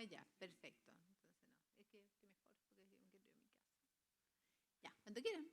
ya, perfecto. Entonces, no, es que mejor, porque me quedo en mi casa. Ya, cuando quieran.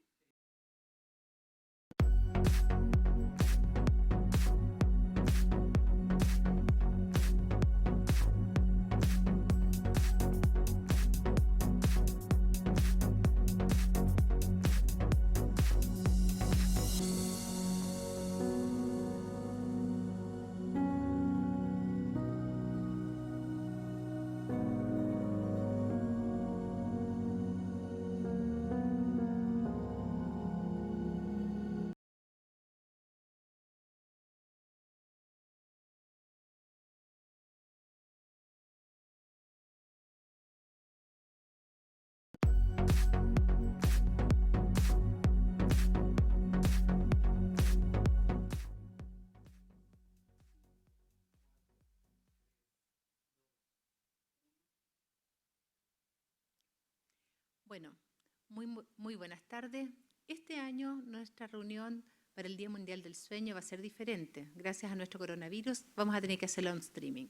Bueno, muy buenas tardes. Este año nuestra reunión para el Día Mundial del Sueño va a ser diferente. Gracias a nuestro coronavirus vamos a tener que hacerlo en streaming.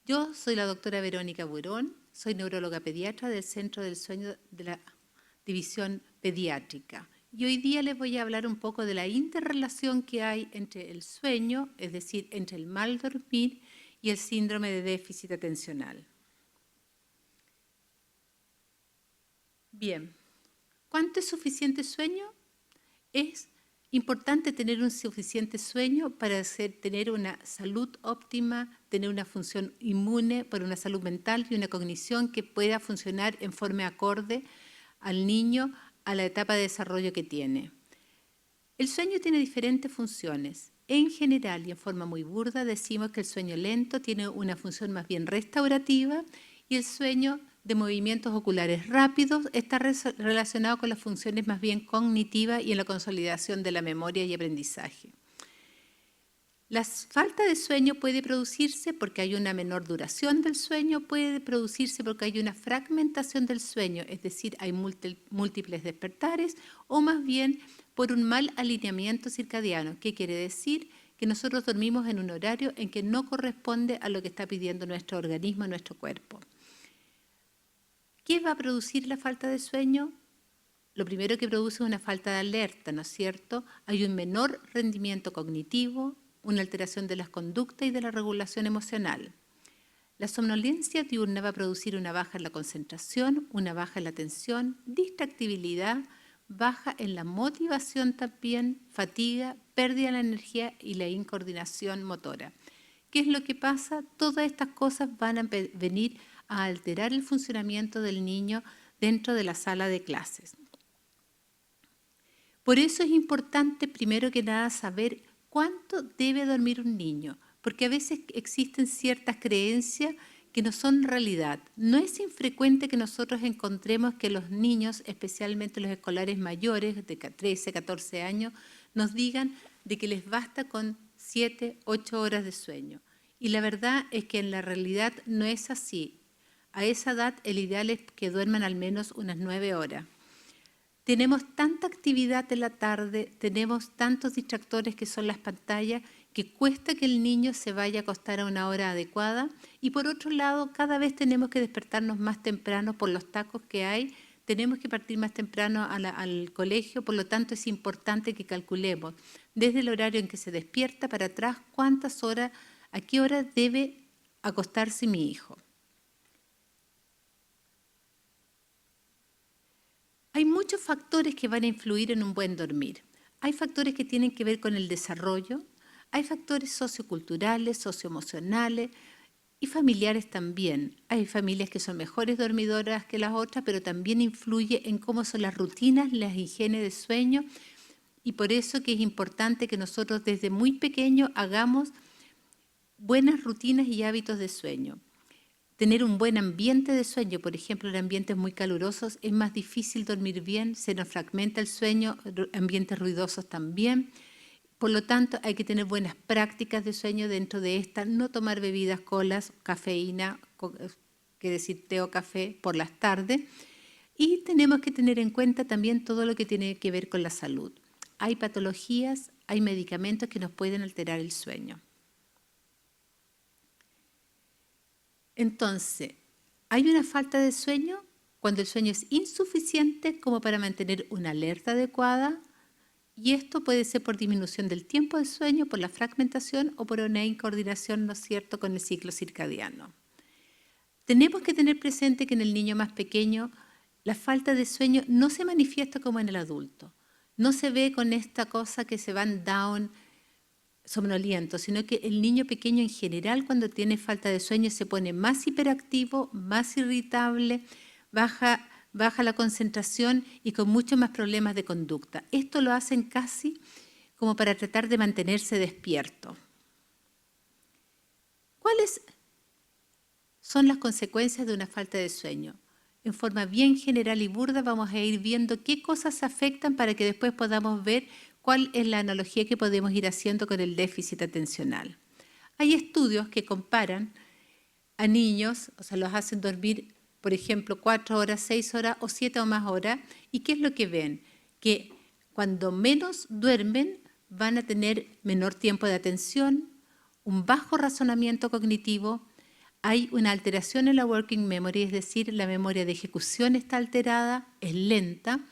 Yo soy la doctora Verónica Burón, soy neuróloga pediatra del Centro del Sueño de la División Pediátrica. Y hoy día les voy a hablar un poco de la interrelación que hay entre el sueño, es decir, entre el mal dormir y el síndrome de déficit atencional. Bien, ¿cuánto es suficiente sueño? Es importante tener un suficiente sueño para tener una salud óptima, tener una función inmune, para una salud mental y una cognición que pueda funcionar en forma acorde al niño a la etapa de desarrollo que tiene. El sueño tiene diferentes funciones. En general y en forma muy burda decimos que el sueño lento tiene una función más bien restaurativa y el sueño de movimientos oculares rápidos está relacionado con las funciones más bien cognitivas y en la consolidación de la memoria y aprendizaje. La falta de sueño puede producirse porque hay una menor duración del sueño, puede producirse porque hay una fragmentación del sueño, es decir, hay múltiples despertares, o más bien por un mal alineamiento circadiano. ¿Qué quiere decir? Que nosotros dormimos en un horario en que no corresponde a lo que está pidiendo nuestro organismo, nuestro cuerpo. ¿Qué va a producir la falta de sueño? Lo primero que produce es una falta de alerta, ¿no es cierto? Hay un menor rendimiento cognitivo, una alteración de las conductas y de la regulación emocional. La somnolencia diurna va a producir una baja en la concentración, una baja en la atención, distractibilidad, baja en la motivación también, fatiga, pérdida de la energía y la incoordinación motora. ¿Qué es lo que pasa? Todas estas cosas van a venir a alterar el funcionamiento del niño dentro de la sala de clases. Por eso es importante, primero que nada, saber cuánto debe dormir un niño, porque a veces existen ciertas creencias que no son realidad. No es infrecuente que nosotros encontremos que los niños, especialmente los escolares mayores de 13, 14 años, nos digan de que les basta con 7, 8 horas de sueño. Y la verdad es que en la realidad no es así. A esa edad el ideal es que duerman al menos unas 9 horas. Tenemos tanta actividad en la tarde, tenemos tantos distractores que son las pantallas, que cuesta que el niño se vaya a acostar a una hora adecuada. Y por otro lado, cada vez tenemos que despertarnos más temprano por los tacos que hay, tenemos que partir más temprano al colegio, por lo tanto es importante que calculemos desde el horario en que se despierta para atrás cuántas horas, a qué hora debe acostarse mi hijo. Hay muchos factores que van a influir en un buen dormir. Hay factores que tienen que ver con el desarrollo, hay factores socioculturales, socioemocionales y familiares también. Hay familias que son mejores dormidoras que las otras, pero también influye en cómo son las rutinas, las higienes de sueño, y por eso que es importante que nosotros desde muy pequeños hagamos buenas rutinas y hábitos de sueño. Tener un buen ambiente de sueño, por ejemplo, en ambientes muy calurosos, es más difícil dormir bien, se nos fragmenta el sueño, ambientes ruidosos también. Por lo tanto, hay que tener buenas prácticas de sueño dentro de esta, no tomar bebidas, colas, cafeína, que decir té o café por las tardes. Y tenemos que tener en cuenta también todo lo que tiene que ver con la salud. Hay patologías, hay medicamentos que nos pueden alterar el sueño. Entonces, hay una falta de sueño cuando el sueño es insuficiente como para mantener una alerta adecuada, y esto puede ser por disminución del tiempo de sueño, por la fragmentación o por una incoordinación, ¿no es cierto?, con el ciclo circadiano. Tenemos que tener presente que en el niño más pequeño la falta de sueño no se manifiesta como en el adulto. No se ve con esta cosa que se van down, somnoliento, sino que el niño pequeño en general cuando tiene falta de sueño se pone más hiperactivo, más irritable, baja la concentración y con muchos más problemas de conducta. Esto lo hacen casi como para tratar de mantenerse despierto. ¿Cuáles son las consecuencias de una falta de sueño? En forma bien general y burda vamos a ir viendo qué cosas afectan para que después podamos ver cuál es la analogía que podemos ir haciendo con el déficit atencional. Hay estudios que comparan a niños, o sea, los hacen dormir, por ejemplo, 4 horas, 6 horas o 7 o más horas, y ¿qué es lo que ven? Que cuando menos duermen van a tener menor tiempo de atención, un bajo razonamiento cognitivo, hay una alteración en la working memory, es decir, la memoria de ejecución está alterada, es lenta,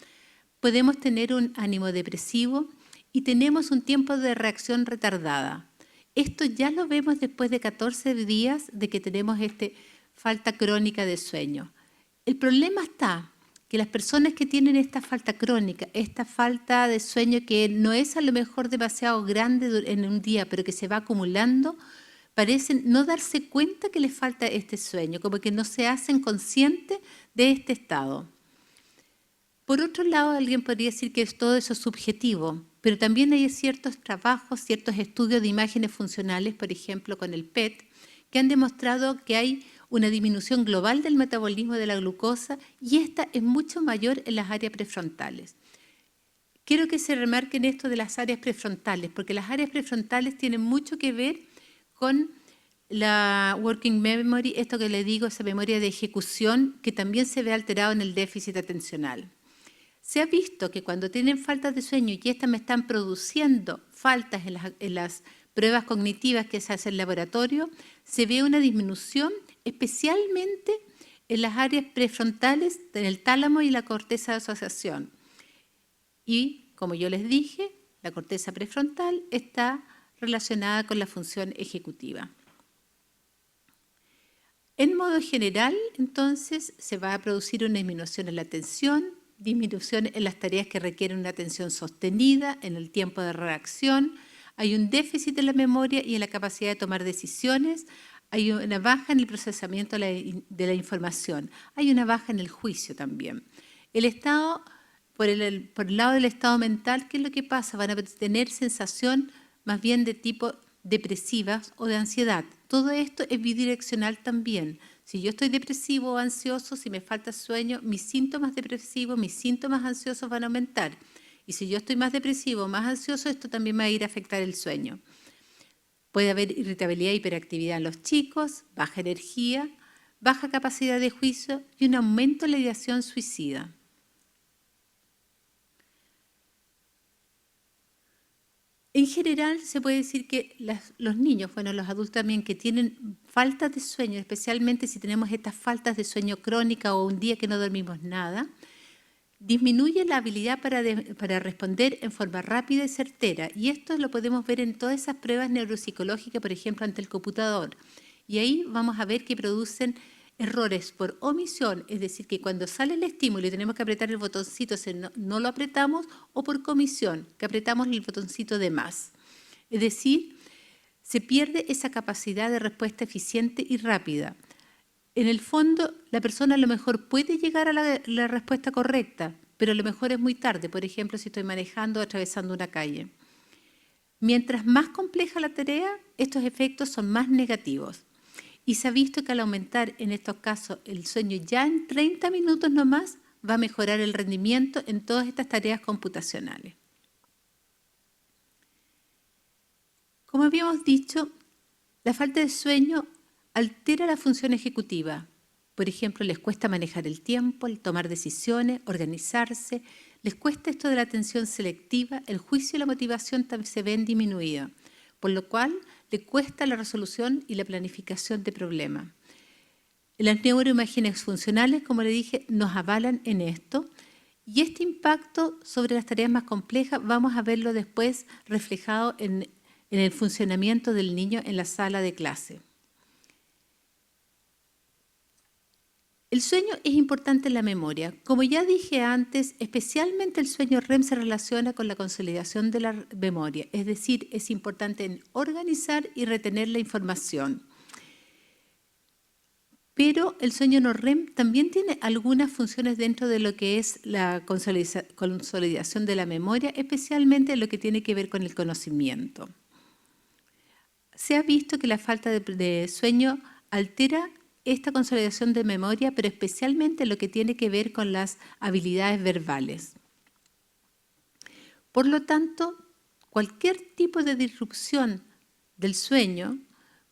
podemos tener un ánimo depresivo y tenemos un tiempo de reacción retardada. Esto ya lo vemos después de 14 días de que tenemos falta crónica de sueño. El problema está que las personas que tienen esta falta crónica, esta falta de sueño que no es a lo mejor demasiado grande en un día, pero que se va acumulando, parecen no darse cuenta que les falta este sueño, como que no se hacen conscientes de este estado. Por otro lado, alguien podría decir que todo eso es subjetivo, pero también hay ciertos trabajos, ciertos estudios de imágenes funcionales, por ejemplo con el PET, que han demostrado que hay una disminución global del metabolismo de la glucosa y esta es mucho mayor en las áreas prefrontales. Quiero que se remarquen esto de las áreas prefrontales, porque las áreas prefrontales tienen mucho que ver con la working memory, esto que le digo, esa memoria de ejecución, que también se ve alterado en el déficit atencional. Se ha visto que cuando tienen faltas de sueño y estas me están produciendo faltas en las pruebas cognitivas que se hacen en el laboratorio, se ve una disminución especialmente en las áreas prefrontales, en el tálamo y la corteza de asociación. Y, como yo les dije, la corteza prefrontal está relacionada con la función ejecutiva. En modo general, entonces, se va a producir una disminución en la atención, disminución en las tareas que requieren una atención sostenida, en el tiempo de reacción, hay un déficit en la memoria y en la capacidad de tomar decisiones, hay una baja en el procesamiento de la información, hay una baja en el juicio también. El estado, por el lado del estado mental, ¿qué es lo que pasa? Van a tener sensación más bien de tipo depresiva o de ansiedad. Todo esto es bidireccional también. Si yo estoy depresivo o ansioso, si me falta sueño, mis síntomas depresivos, mis síntomas ansiosos van a aumentar. Y si yo estoy más depresivo o más ansioso, esto también va a ir a afectar el sueño. Puede haber irritabilidad e hiperactividad en los chicos, baja energía, baja capacidad de juicio y un aumento en la ideación suicida. En general, se puede decir que los niños, bueno, los adultos también, que tienen faltas de sueño, especialmente si tenemos estas faltas de sueño crónica o un día que no dormimos nada, disminuye la habilidad para responder en forma rápida y certera. Y esto lo podemos ver en todas esas pruebas neuropsicológicas, por ejemplo, ante el computador. Y ahí vamos a ver que producen errores por omisión, es decir, que cuando sale el estímulo y tenemos que apretar el botoncito, no lo apretamos, o por comisión, que apretamos el botoncito de más. Es decir, se pierde esa capacidad de respuesta eficiente y rápida. En el fondo, la persona a lo mejor puede llegar a la respuesta correcta, pero a lo mejor es muy tarde, por ejemplo, si estoy manejando o atravesando una calle. Mientras más compleja la tarea, estos efectos son más negativos. Y se ha visto que al aumentar en estos casos el sueño ya en 30 minutos nomás, va a mejorar el rendimiento en todas estas tareas computacionales. Como habíamos dicho, la falta de sueño altera la función ejecutiva. Por ejemplo, les cuesta manejar el tiempo, el tomar decisiones, organizarse, les cuesta esto de la atención selectiva, el juicio y la motivación también se ven disminuidas, por lo cual le cuesta la resolución y la planificación de problemas. Las neuroimágenes funcionales, como le dije, nos avalan en esto. Y este impacto sobre las tareas más complejas vamos a verlo después reflejado en el funcionamiento del niño en la sala de clase. El sueño es importante en la memoria. Como ya dije antes, especialmente el sueño REM se relaciona con la consolidación de la memoria, es decir, es importante en organizar y retener la información. Pero el sueño no REM también tiene algunas funciones dentro de lo que es la consolidación de la memoria, especialmente en lo que tiene que ver con el conocimiento. Se ha visto que la falta de sueño altera esta consolidación de memoria, pero especialmente lo que tiene que ver con las habilidades verbales. Por lo tanto, cualquier tipo de disrupción del sueño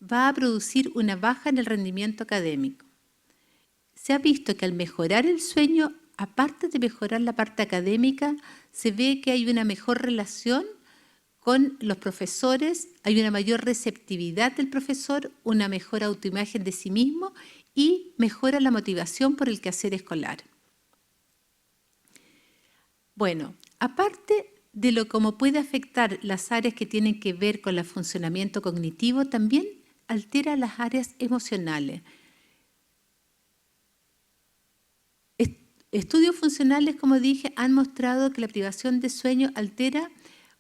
va a producir una baja en el rendimiento académico. Se ha visto que al mejorar el sueño, aparte de mejorar la parte académica, se ve que hay una mejor relación con los profesores, hay una mayor receptividad del profesor, una mejor autoimagen de sí mismo y mejora la motivación por el quehacer escolar. Bueno, aparte de lo cómo puede afectar las áreas que tienen que ver con el funcionamiento cognitivo, también altera las áreas emocionales. Estudios funcionales, como dije, han mostrado que la privación de sueño altera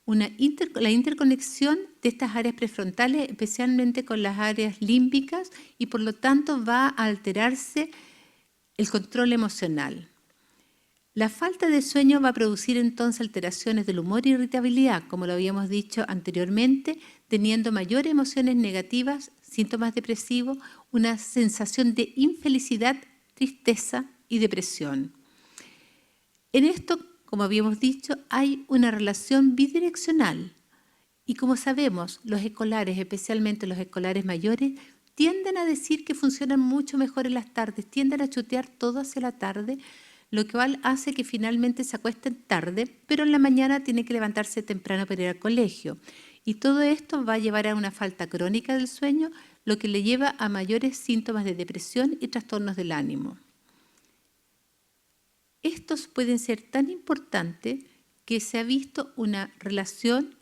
la interconexión de estas áreas prefrontales, especialmente con las áreas límbicas, y por lo tanto va a alterarse el control emocional. La falta de sueño va a producir entonces alteraciones del humor e irritabilidad, como lo habíamos dicho anteriormente, teniendo mayores emociones negativas, síntomas depresivos, una sensación de infelicidad, tristeza y depresión. En esto, como habíamos dicho, hay una relación bidireccional y como sabemos, los escolares, especialmente los escolares mayores, tienden a decir que funcionan mucho mejor en las tardes, tienden a chutear todo hacia la tarde, lo cual hace que finalmente se acuesten tarde, pero en la mañana tienen que levantarse temprano para ir al colegio. Y todo esto va a llevar a una falta crónica del sueño, lo que le lleva a mayores síntomas de depresión y trastornos del ánimo. Estos pueden ser tan importantes que se ha visto una relación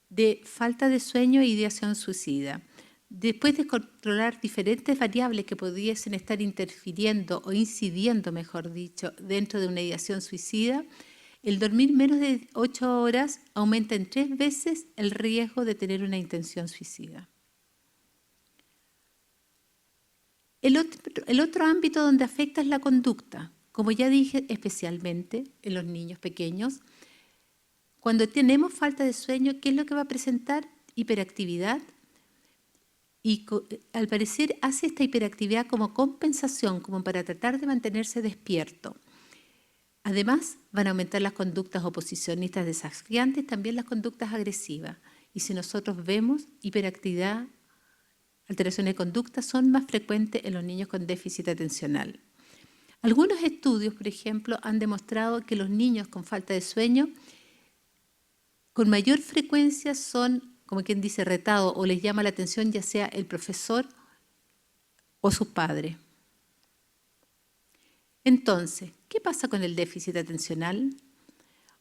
de falta de sueño e ideación suicida. Después de controlar diferentes variables que pudiesen estar interfiriendo o incidiendo, mejor dicho, dentro de una ideación suicida, el dormir menos de 8 horas aumenta en 3 veces el riesgo de tener una intención suicida. El otro ámbito donde afecta es la conducta. Como ya dije, especialmente en los niños pequeños, cuando tenemos falta de sueño, ¿qué es lo que va a presentar? Hiperactividad. Y al parecer hace esta hiperactividad como compensación, como para tratar de mantenerse despierto. Además, van a aumentar las conductas oposicionistas desafiantes, también las conductas agresivas. Y si nosotros vemos hiperactividad, alteraciones de conducta, son más frecuentes en los niños con déficit atencional. Algunos estudios, por ejemplo, han demostrado que los niños con falta de sueño con mayor frecuencia son, como quien dice, retados o les llama la atención ya sea el profesor o sus padres. Entonces, ¿qué pasa con el déficit atencional?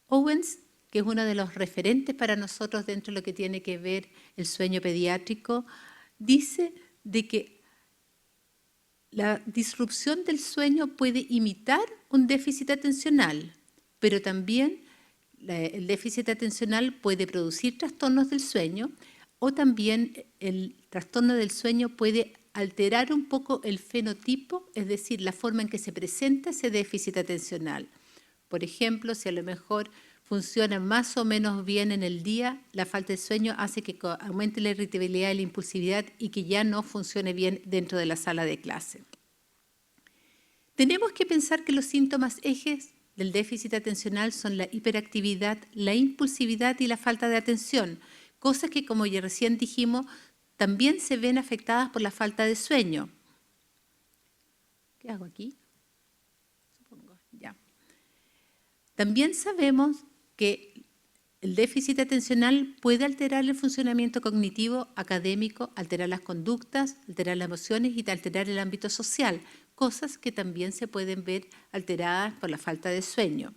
Owens, que es uno de los referentes para nosotros dentro de lo que tiene que ver el sueño pediátrico, dice de que la disrupción del sueño puede imitar un déficit atencional, pero también el déficit atencional puede producir trastornos del sueño o también el trastorno del sueño puede alterar un poco el fenotipo, es decir, la forma en que se presenta ese déficit atencional. Por ejemplo, si a lo mejor funciona más o menos bien en el día, la falta de sueño hace que aumente la irritabilidad y la impulsividad y que ya no funcione bien dentro de la sala de clase. Tenemos que pensar que los síntomas ejes del déficit atencional son la hiperactividad, la impulsividad y la falta de atención, cosas que, como ya recién dijimos, también se ven afectadas por la falta de sueño. ¿Qué hago aquí? Supongo, ya. También sabemos que El déficit atencional puede alterar el funcionamiento cognitivo, académico, alterar las conductas, alterar las emociones y alterar el ámbito social, cosas que también se pueden ver alteradas por la falta de sueño.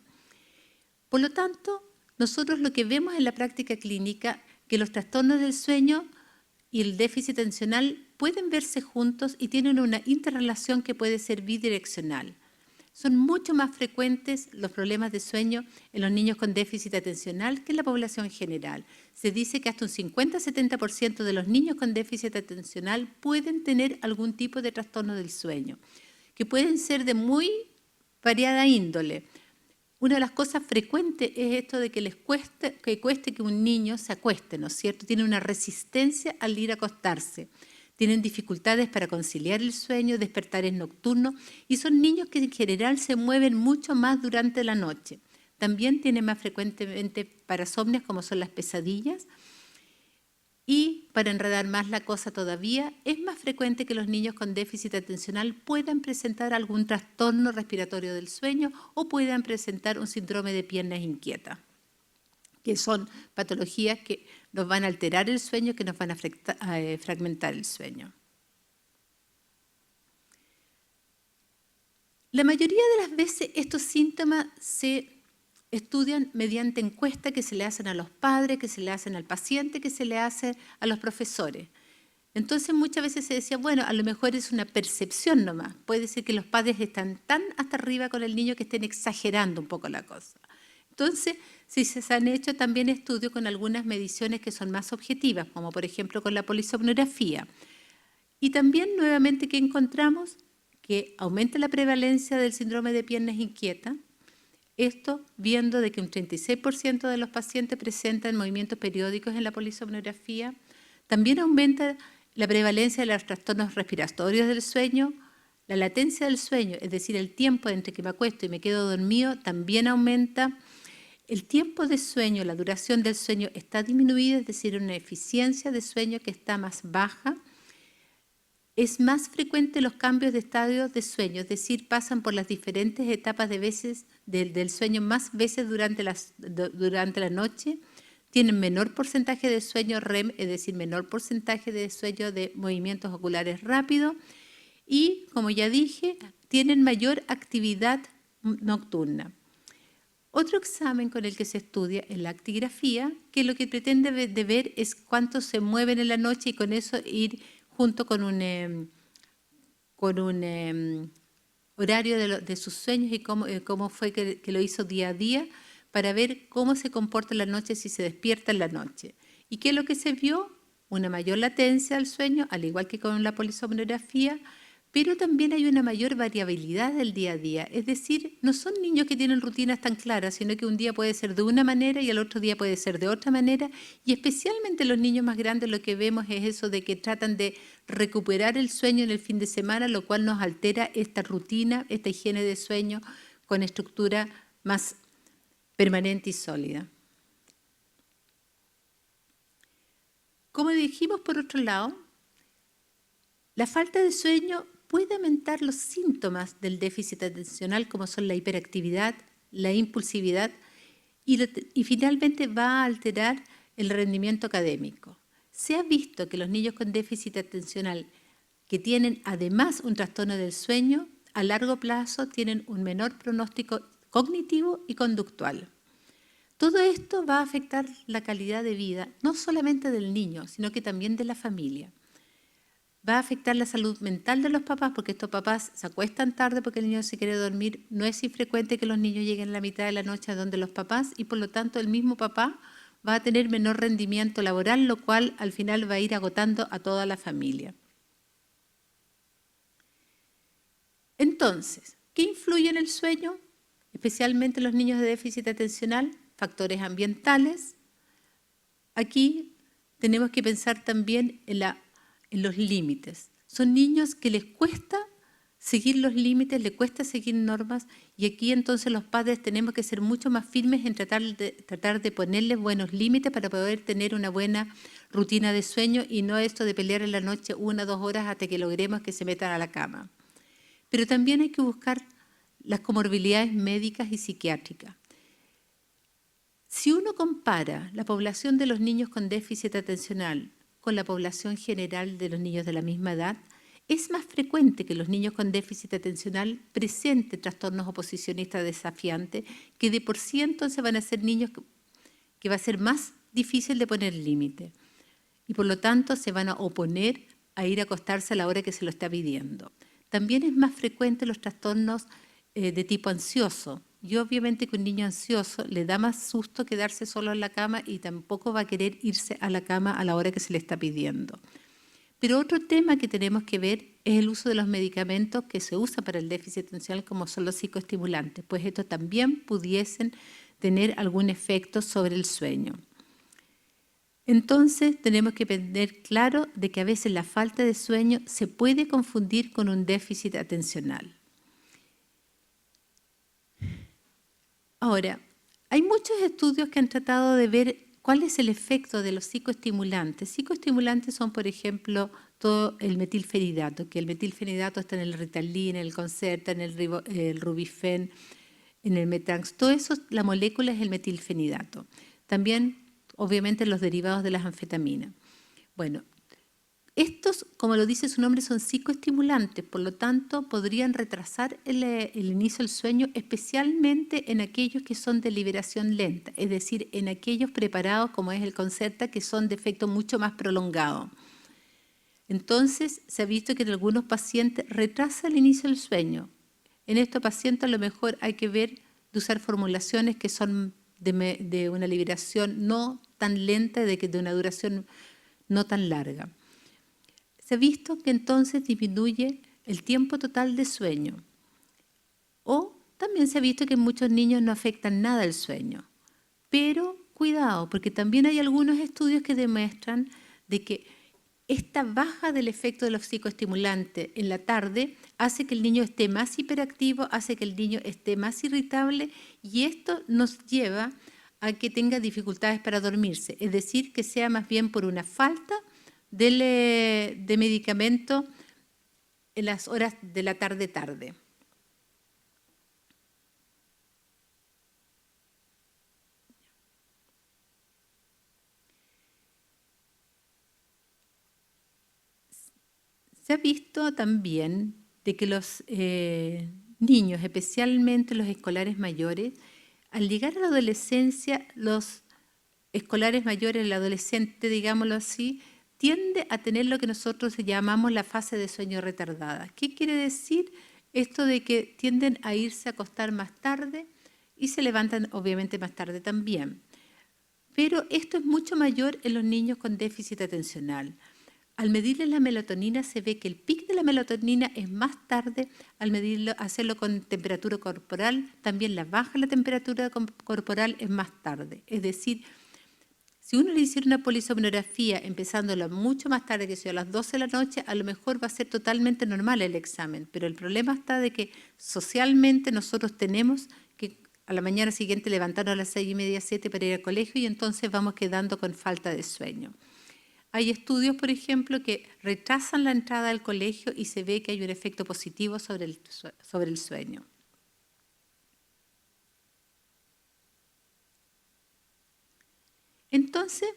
Por lo tanto, nosotros lo que vemos en la práctica clínica, que los trastornos del sueño y el déficit atencional pueden verse juntos y tienen una interrelación que puede ser bidireccional. Son mucho más frecuentes los problemas de sueño en los niños con déficit atencional que en la población general. Se dice que hasta un 50-70% de los niños con déficit atencional pueden tener algún tipo de trastorno del sueño, que pueden ser de muy variada índole. Una de las cosas frecuentes es esto de que cueste que un niño se acueste, ¿no es cierto? Tiene una resistencia al ir a acostarse. Tienen dificultades para conciliar el sueño, despertares nocturnos, y son niños que en general se mueven mucho más durante la noche. También tienen más frecuentemente parasomnias, como son las pesadillas. Y para enredar más la cosa todavía, es más frecuente que los niños con déficit atencional puedan presentar algún trastorno respiratorio del sueño o puedan presentar un síndrome de piernas inquietas, que son patologías que nos van a alterar el sueño, que nos van a fragmentar el sueño. La mayoría de las veces estos síntomas se estudian mediante encuestas que se le hacen a los padres, que se le hacen al paciente, que se le hacen a los profesores. Entonces muchas veces se decía, bueno, a lo mejor es una percepción nomás. Puede ser que los padres están tan hasta arriba con el niño que estén exagerando un poco la cosa. Entonces, sí se han hecho también estudios con algunas mediciones que son más objetivas, como por ejemplo con la polisomnografía. Y también nuevamente que encontramos que aumenta la prevalencia del síndrome de piernas inquietas. Esto viendo de que un 36% de los pacientes presentan movimientos periódicos en la polisomnografía. También aumenta la prevalencia de los trastornos respiratorios del sueño. La latencia del sueño, es decir, el tiempo entre que me acuesto y me quedo dormido, también aumenta. El tiempo de sueño, la duración del sueño está disminuida, es decir, una eficiencia de sueño que está más baja. Es más frecuente los cambios de estadios de sueño, es decir, pasan por las diferentes etapas del sueño más veces durante la noche. Tienen menor porcentaje de sueño REM, es decir, menor porcentaje de sueño de movimientos oculares rápidos. Y, como ya dije, tienen mayor actividad nocturna. Otro examen con el que se estudia es la actigrafía, que lo que pretende ver es cuánto se mueven en la noche y con eso ir junto con un horario de sus sueños y cómo fue que lo hizo día a día para ver cómo se comporta en la noche si se despierta en la noche. ¿Y qué es lo que se vio? Una mayor latencia al sueño, al igual que con la polisomnografía, pero también hay una mayor variabilidad del día a día. Es decir, no son niños que tienen rutinas tan claras, sino que un día puede ser de una manera y el otro día puede ser de otra manera. Y especialmente los niños más grandes lo que vemos es eso de que tratan de recuperar el sueño en el fin de semana, lo cual nos altera esta rutina, esta higiene de sueño con estructura más permanente y sólida. Como dijimos por otro lado, la falta de sueño puede aumentar los síntomas del déficit atencional, como son la hiperactividad, la impulsividad, y finalmente va a alterar el rendimiento académico. Se ha visto que los niños con déficit atencional que tienen además un trastorno del sueño, a largo plazo tienen un menor pronóstico cognitivo y conductual. Todo esto va a afectar la calidad de vida, no solamente del niño, sino que también de la familia. Va a afectar la salud mental de los papás, porque estos papás se acuestan tarde porque el niño se quiere dormir. No es infrecuente que los niños lleguen a la mitad de la noche a donde los papás, y por lo tanto el mismo papá va a tener menor rendimiento laboral, lo cual al final va a ir agotando a toda la familia. Entonces, ¿qué influye en el sueño? Especialmente los niños de déficit atencional, factores ambientales. Aquí tenemos que pensar también en los límites. Son niños que les cuesta seguir los límites, les cuesta seguir normas, y aquí entonces los padres tenemos que ser mucho más firmes en tratar de ponerles buenos límites para poder tener una buena rutina de sueño y no esto de pelear en la noche 1 o 2 horas hasta que logremos que se metan a la cama. Pero también hay que buscar las comorbilidades médicas y psiquiátricas. Si uno compara la población de los niños con déficit atencional con la población general de los niños de la misma edad, es más frecuente que los niños con déficit atencional presenten trastornos oposicionistas desafiantes, que de por sí entonces van a ser niños que va a ser más difícil de poner límite. Y por lo tanto se van a oponer a ir a acostarse a la hora que se lo está pidiendo. También es más frecuente los trastornos de tipo ansioso. Y obviamente que un niño ansioso le da más susto quedarse solo en la cama y tampoco va a querer irse a la cama a la hora que se le está pidiendo. Pero otro tema que tenemos que ver es el uso de los medicamentos que se usan para el déficit atencional, como son los psicoestimulantes, pues estos también pudiesen tener algún efecto sobre el sueño. Entonces tenemos que tener claro de que a veces la falta de sueño se puede confundir con un déficit atencional. Ahora, hay muchos estudios que han tratado de ver cuál es el efecto de los psicoestimulantes. Psicoestimulantes son, por ejemplo, todo el metilfenidato, que el metilfenidato está en el Ritalin, en el Concerta, en el Rubifen, en el Metanx. Todo eso, la molécula es el metilfenidato. También, obviamente, los derivados de las anfetaminas. Bueno, estos, como lo dice su nombre, son psicoestimulantes, por lo tanto, podrían retrasar el inicio del sueño, especialmente en aquellos que son de liberación lenta, es decir, en aquellos preparados, como es el Concerta, que son de efecto mucho más prolongado. Entonces, se ha visto que en algunos pacientes retrasa el inicio del sueño. En estos pacientes, a lo mejor hay que ver de usar formulaciones que son de una liberación no tan lenta, de una duración no tan larga. Se ha visto que entonces disminuye el tiempo total de sueño. O también se ha visto que en muchos niños no afectan nada el sueño. Pero cuidado, porque también hay algunos estudios que demuestran de que esta baja del efecto de los psicoestimulantes en la tarde hace que el niño esté más hiperactivo, hace que el niño esté más irritable y esto nos lleva a que tenga dificultades para dormirse. Es decir, que sea más bien por una falta de medicamento en las horas de la tarde. Se ha visto también de que los niños, especialmente los escolares mayores, al llegar a la adolescencia, los escolares mayores, el adolescente, digámoslo así, tiende a tener lo que nosotros llamamos la fase de sueño retardada. ¿Qué quiere decir? Esto de que tienden a irse a acostar más tarde y se levantan obviamente más tarde también. Pero esto es mucho mayor en los niños con déficit atencional. Al medirle la melatonina se ve que el pic de la melatonina es más tarde, al medirlo, hacerlo con temperatura corporal, también la baja de la temperatura corporal es más tarde. Es decir, si uno le hiciera una polisomnografía empezándolo mucho más tarde, que sea a las 12 de la noche, a lo mejor va a ser totalmente normal el examen, pero el problema está de que socialmente nosotros tenemos que a la mañana siguiente levantarnos a las 6:30, 7 para ir al colegio y entonces vamos quedando con falta de sueño. Hay estudios, por ejemplo, que retrasan la entrada al colegio y se ve que hay un efecto positivo sobre el sueño. Entonces,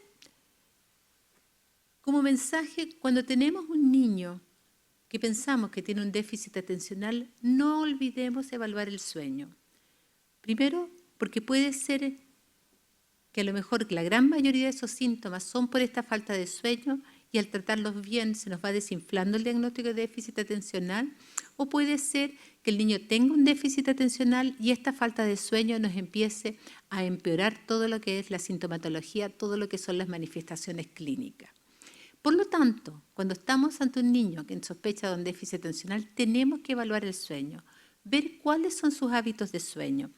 como mensaje, cuando tenemos un niño que pensamos que tiene un déficit atencional, no olvidemos evaluar el sueño. Primero, porque puede ser que a lo mejor la gran mayoría de esos síntomas son por esta falta de sueño y al tratarlos bien se nos va desinflando el diagnóstico de déficit atencional, o puede ser que el niño tenga un déficit atencional y esta falta de sueño nos empiece a empeorar todo lo que es la sintomatología, todo lo que son las manifestaciones clínicas. Por lo tanto, cuando estamos ante un niño que sospecha de un déficit atencional, tenemos que evaluar el sueño, ver cuáles son sus hábitos de sueño.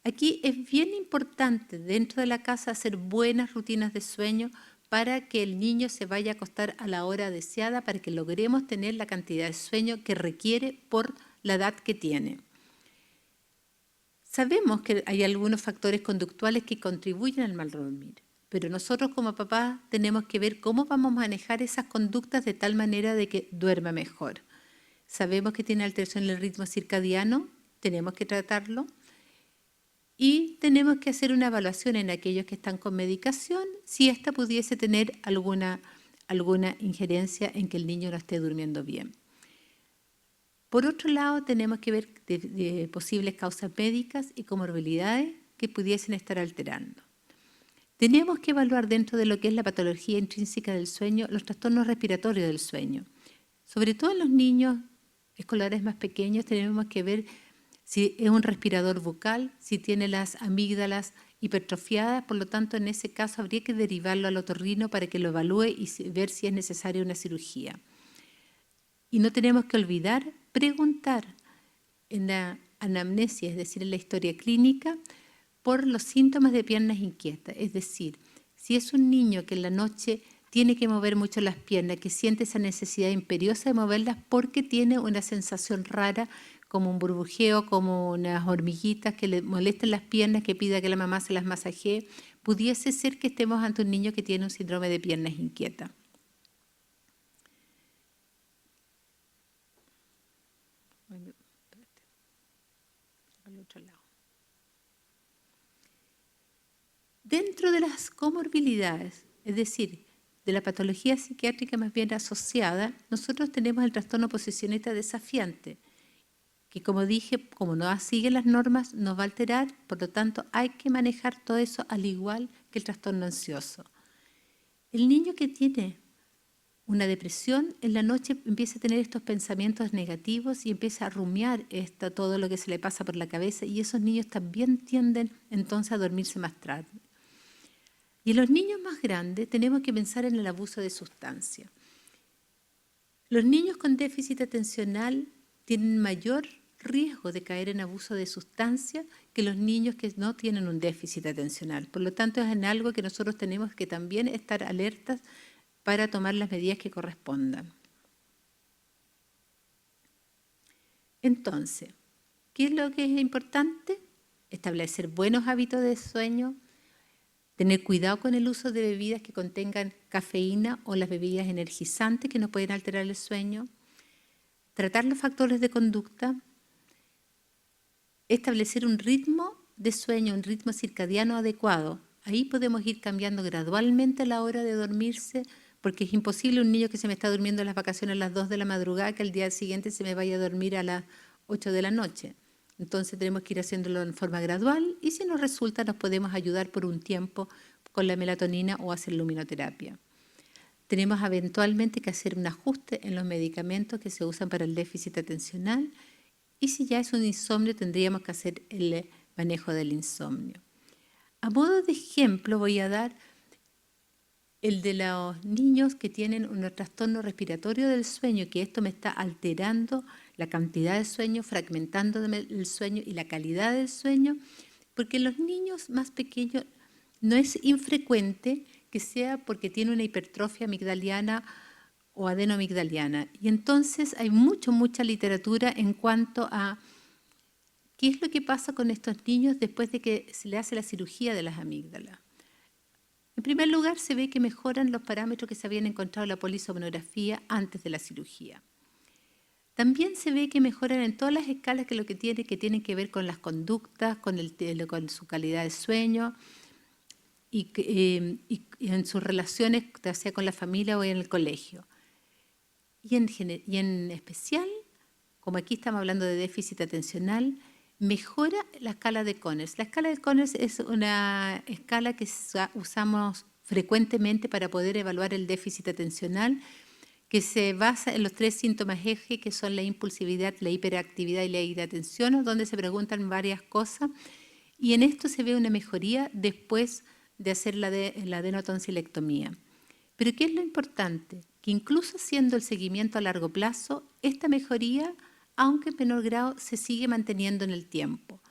Aquí es bien importante dentro de la casa hacer buenas rutinas de sueño para que el niño se vaya a acostar a la hora deseada, para que logremos tener la cantidad de sueño que requiere por la edad que tiene. Sabemos que hay algunos factores conductuales que contribuyen al mal dormir, pero nosotros como papás tenemos que ver cómo vamos a manejar esas conductas de tal manera de que duerma mejor. Sabemos que tiene alteración en el ritmo circadiano, tenemos que tratarlo. Y tenemos que hacer una evaluación en aquellos que están con medicación, si ésta pudiese tener alguna injerencia en que el niño no esté durmiendo bien. Por otro lado, tenemos que ver de posibles causas médicas y comorbilidades que pudiesen estar alterando. Tenemos que evaluar dentro de lo que es la patología intrínseca del sueño los trastornos respiratorios del sueño. Sobre todo en los niños escolares más pequeños tenemos que ver si es un respirador bucal, si tiene las amígdalas hipertrofiadas, por lo tanto en ese caso habría que derivarlo al otorrino para que lo evalúe y ver si es necesaria una cirugía. Y no tenemos que olvidar preguntar en la anamnesis, es decir, en la historia clínica, por los síntomas de piernas inquietas. Es decir, si es un niño que en la noche tiene que mover mucho las piernas, que siente esa necesidad imperiosa de moverlas porque tiene una sensación rara, como un burbujeo, como unas hormiguitas que le molesten las piernas, que pida que la mamá se las masajee, pudiese ser que estemos ante un niño que tiene un síndrome de piernas inquietas. Al otro lado. Dentro de las comorbilidades, es decir, de la patología psiquiátrica más bien asociada, nosotros tenemos el trastorno oposicionista desafiante, que como dije, como no sigue las normas, nos va a alterar, por lo tanto hay que manejar todo eso al igual que el trastorno ansioso. El niño que tiene una depresión, en la noche empieza a tener estos pensamientos negativos y empieza a rumiar todo lo que se le pasa por la cabeza, y esos niños también tienden entonces a dormirse más tarde. Y en los niños más grandes tenemos que pensar en el abuso de sustancias. Los niños con déficit atencional tienen mayor riesgo de caer en abuso de sustancias que los niños que no tienen un déficit atencional. Por lo tanto, es en algo que nosotros tenemos que también estar alertas para tomar las medidas que correspondan. Entonces, ¿qué es lo que es importante? Establecer buenos hábitos de sueño, tener cuidado con el uso de bebidas que contengan cafeína o las bebidas energizantes que nos pueden alterar el sueño, tratar los factores de conducta, establecer un ritmo de sueño, un ritmo circadiano adecuado. Ahí podemos ir cambiando gradualmente la hora de dormirse, porque es imposible un niño que se me está durmiendo en las vacaciones a las 2 de la madrugada que al día siguiente se me vaya a dormir a las 8 de la noche. Entonces tenemos que ir haciéndolo en forma gradual y si nos resulta nos podemos ayudar por un tiempo con la melatonina o hacer luminoterapia. Tenemos eventualmente que hacer un ajuste en los medicamentos que se usan para el déficit atencional y si ya es un insomnio tendríamos que hacer el manejo del insomnio. A modo de ejemplo voy a dar el de los niños que tienen un trastorno respiratorio del sueño, que esto me está alterando la cantidad de sueño, fragmentando el sueño y la calidad del sueño, porque en los niños más pequeños no es infrecuente que sea porque tiene una hipertrofia amigdaliana o adenomigdaliana. Y entonces hay mucha literatura en cuanto a qué es lo que pasa con estos niños después de que se le hace la cirugía de las amígdalas. En primer lugar, se ve que mejoran los parámetros que se habían encontrado en la polisomnografía antes de la cirugía. También se ve que mejoran en todas las escalas que tienen que ver con las conductas, con su calidad de sueño y en sus relaciones, ya sea con la familia o en el colegio. Y en especial, como aquí estamos hablando de déficit atencional, mejora la escala de Conners. La escala de Conners es una escala que usamos frecuentemente para poder evaluar el déficit atencional, que se basa en los 3 síntomas eje, que son la impulsividad, la hiperactividad y la inatención, donde se preguntan varias cosas. Y en esto se ve una mejoría después de hacer la adenotonsilectomía. Pero ¿qué es lo importante? Que incluso haciendo el seguimiento a largo plazo, esta mejoría, aunque en menor grado, se sigue manteniendo en el tiempo.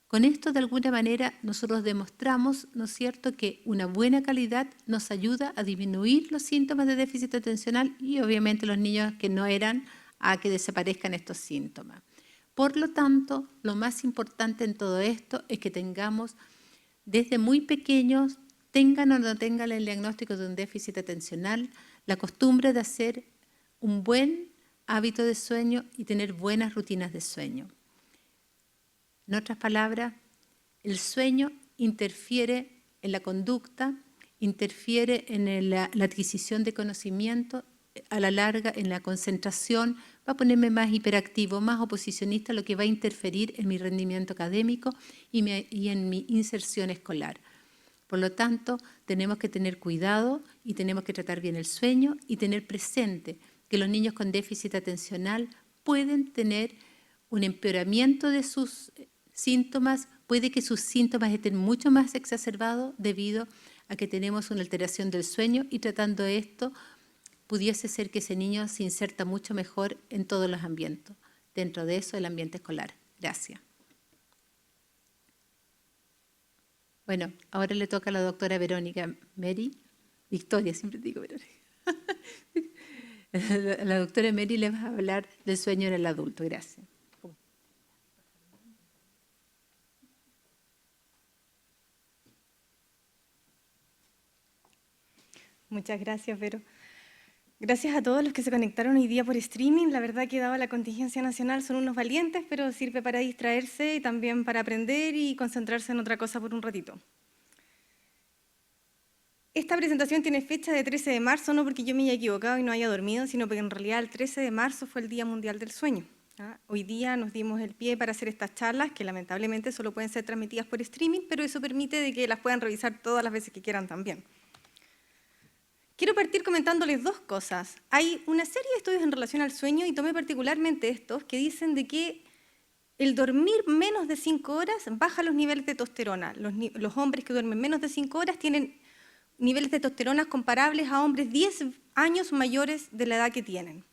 Con esto, de alguna manera, nosotros demostramos, ¿no es cierto?, que una buena calidad nos ayuda a disminuir los síntomas de déficit atencional y, obviamente, los niños que no eran, a que desaparezcan estos síntomas. Por lo tanto, lo más importante en todo esto es que tengamos, desde muy pequeños, tengan o no tengan el diagnóstico de un déficit atencional, la costumbre de hacer un buen hábito de sueño y tener buenas rutinas de sueño. En otras palabras, El sueño interfiere en la conducta, interfiere en la adquisición de conocimiento, a la larga en la concentración, va a ponerme más hiperactivo, más oposicionista, lo que va a interferir en mi rendimiento académico y en mi inserción escolar. Por lo tanto, tenemos que tener cuidado y tenemos que tratar bien el sueño y tener presente que los niños con déficit atencional pueden tener un empeoramiento de sus síntomas, puede que sus síntomas estén mucho más exacerbados debido a que tenemos una alteración del sueño y tratando esto, pudiese ser que ese niño se inserta mucho mejor en todos los ambientes, dentro de eso el ambiente escolar. Gracias. Bueno, ahora le toca a la doctora Verónica Meri, Victoria, siempre digo Verónica. La doctora Meri les va a hablar del sueño en el adulto. Gracias. Muchas gracias, Vero. Gracias a todos los que se conectaron hoy día por streaming. La verdad que dada la contingencia nacional son unos valientes, pero sirve para distraerse y también para aprender y concentrarse en otra cosa por un ratito. Esta presentación tiene fecha de 13 de marzo, no porque yo me haya equivocado y no haya dormido, sino porque en realidad el 13 de marzo fue el Día Mundial del Sueño. Hoy día nos dimos el pie para hacer estas charlas, que lamentablemente solo pueden ser transmitidas por streaming, pero eso permite de que las puedan revisar todas las veces que quieran también. Quiero partir comentándoles dos cosas. Hay una serie de estudios en relación al sueño, y tomé particularmente estos, que dicen de que el dormir menos de 5 horas baja los niveles de testosterona. Los hombres que duermen menos de 5 horas tienen niveles de testosterona comparables a hombres 10 años mayores de la edad que tienen.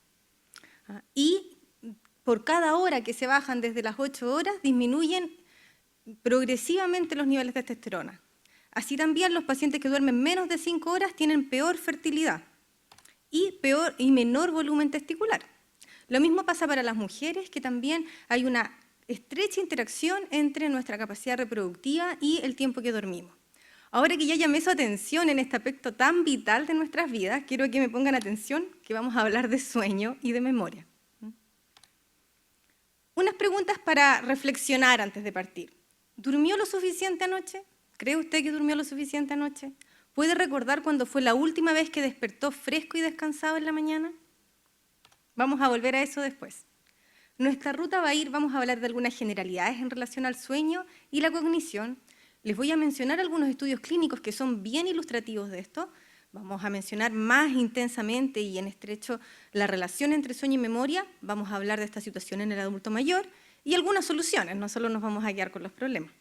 Y por cada hora que se bajan desde las 8 horas, disminuyen progresivamente los niveles de testosterona. Así también los pacientes que duermen menos de 5 horas tienen peor fertilidad y menor volumen testicular. Lo mismo pasa para las mujeres, que también hay una estrecha interacción entre nuestra capacidad reproductiva y el tiempo que dormimos. Ahora que ya llamé su atención en este aspecto tan vital de nuestras vidas, quiero que me pongan atención, que vamos a hablar de sueño y de memoria. Unas preguntas para reflexionar antes de partir. ¿Durmió lo suficiente anoche? ¿Cree usted que durmió lo suficiente anoche? ¿Puede recordar cuándo fue la última vez que despertó fresco y descansado en la mañana? Vamos a volver a eso después. Nuestra ruta vamos a hablar de algunas generalidades en relación al sueño y la cognición. Les voy a mencionar algunos estudios clínicos que son bien ilustrativos de esto. Vamos a mencionar más intensamente y en estrecho la relación entre sueño y memoria. Vamos a hablar de esta situación en el adulto mayor y algunas soluciones, no solo nos vamos a guiar con los problemas.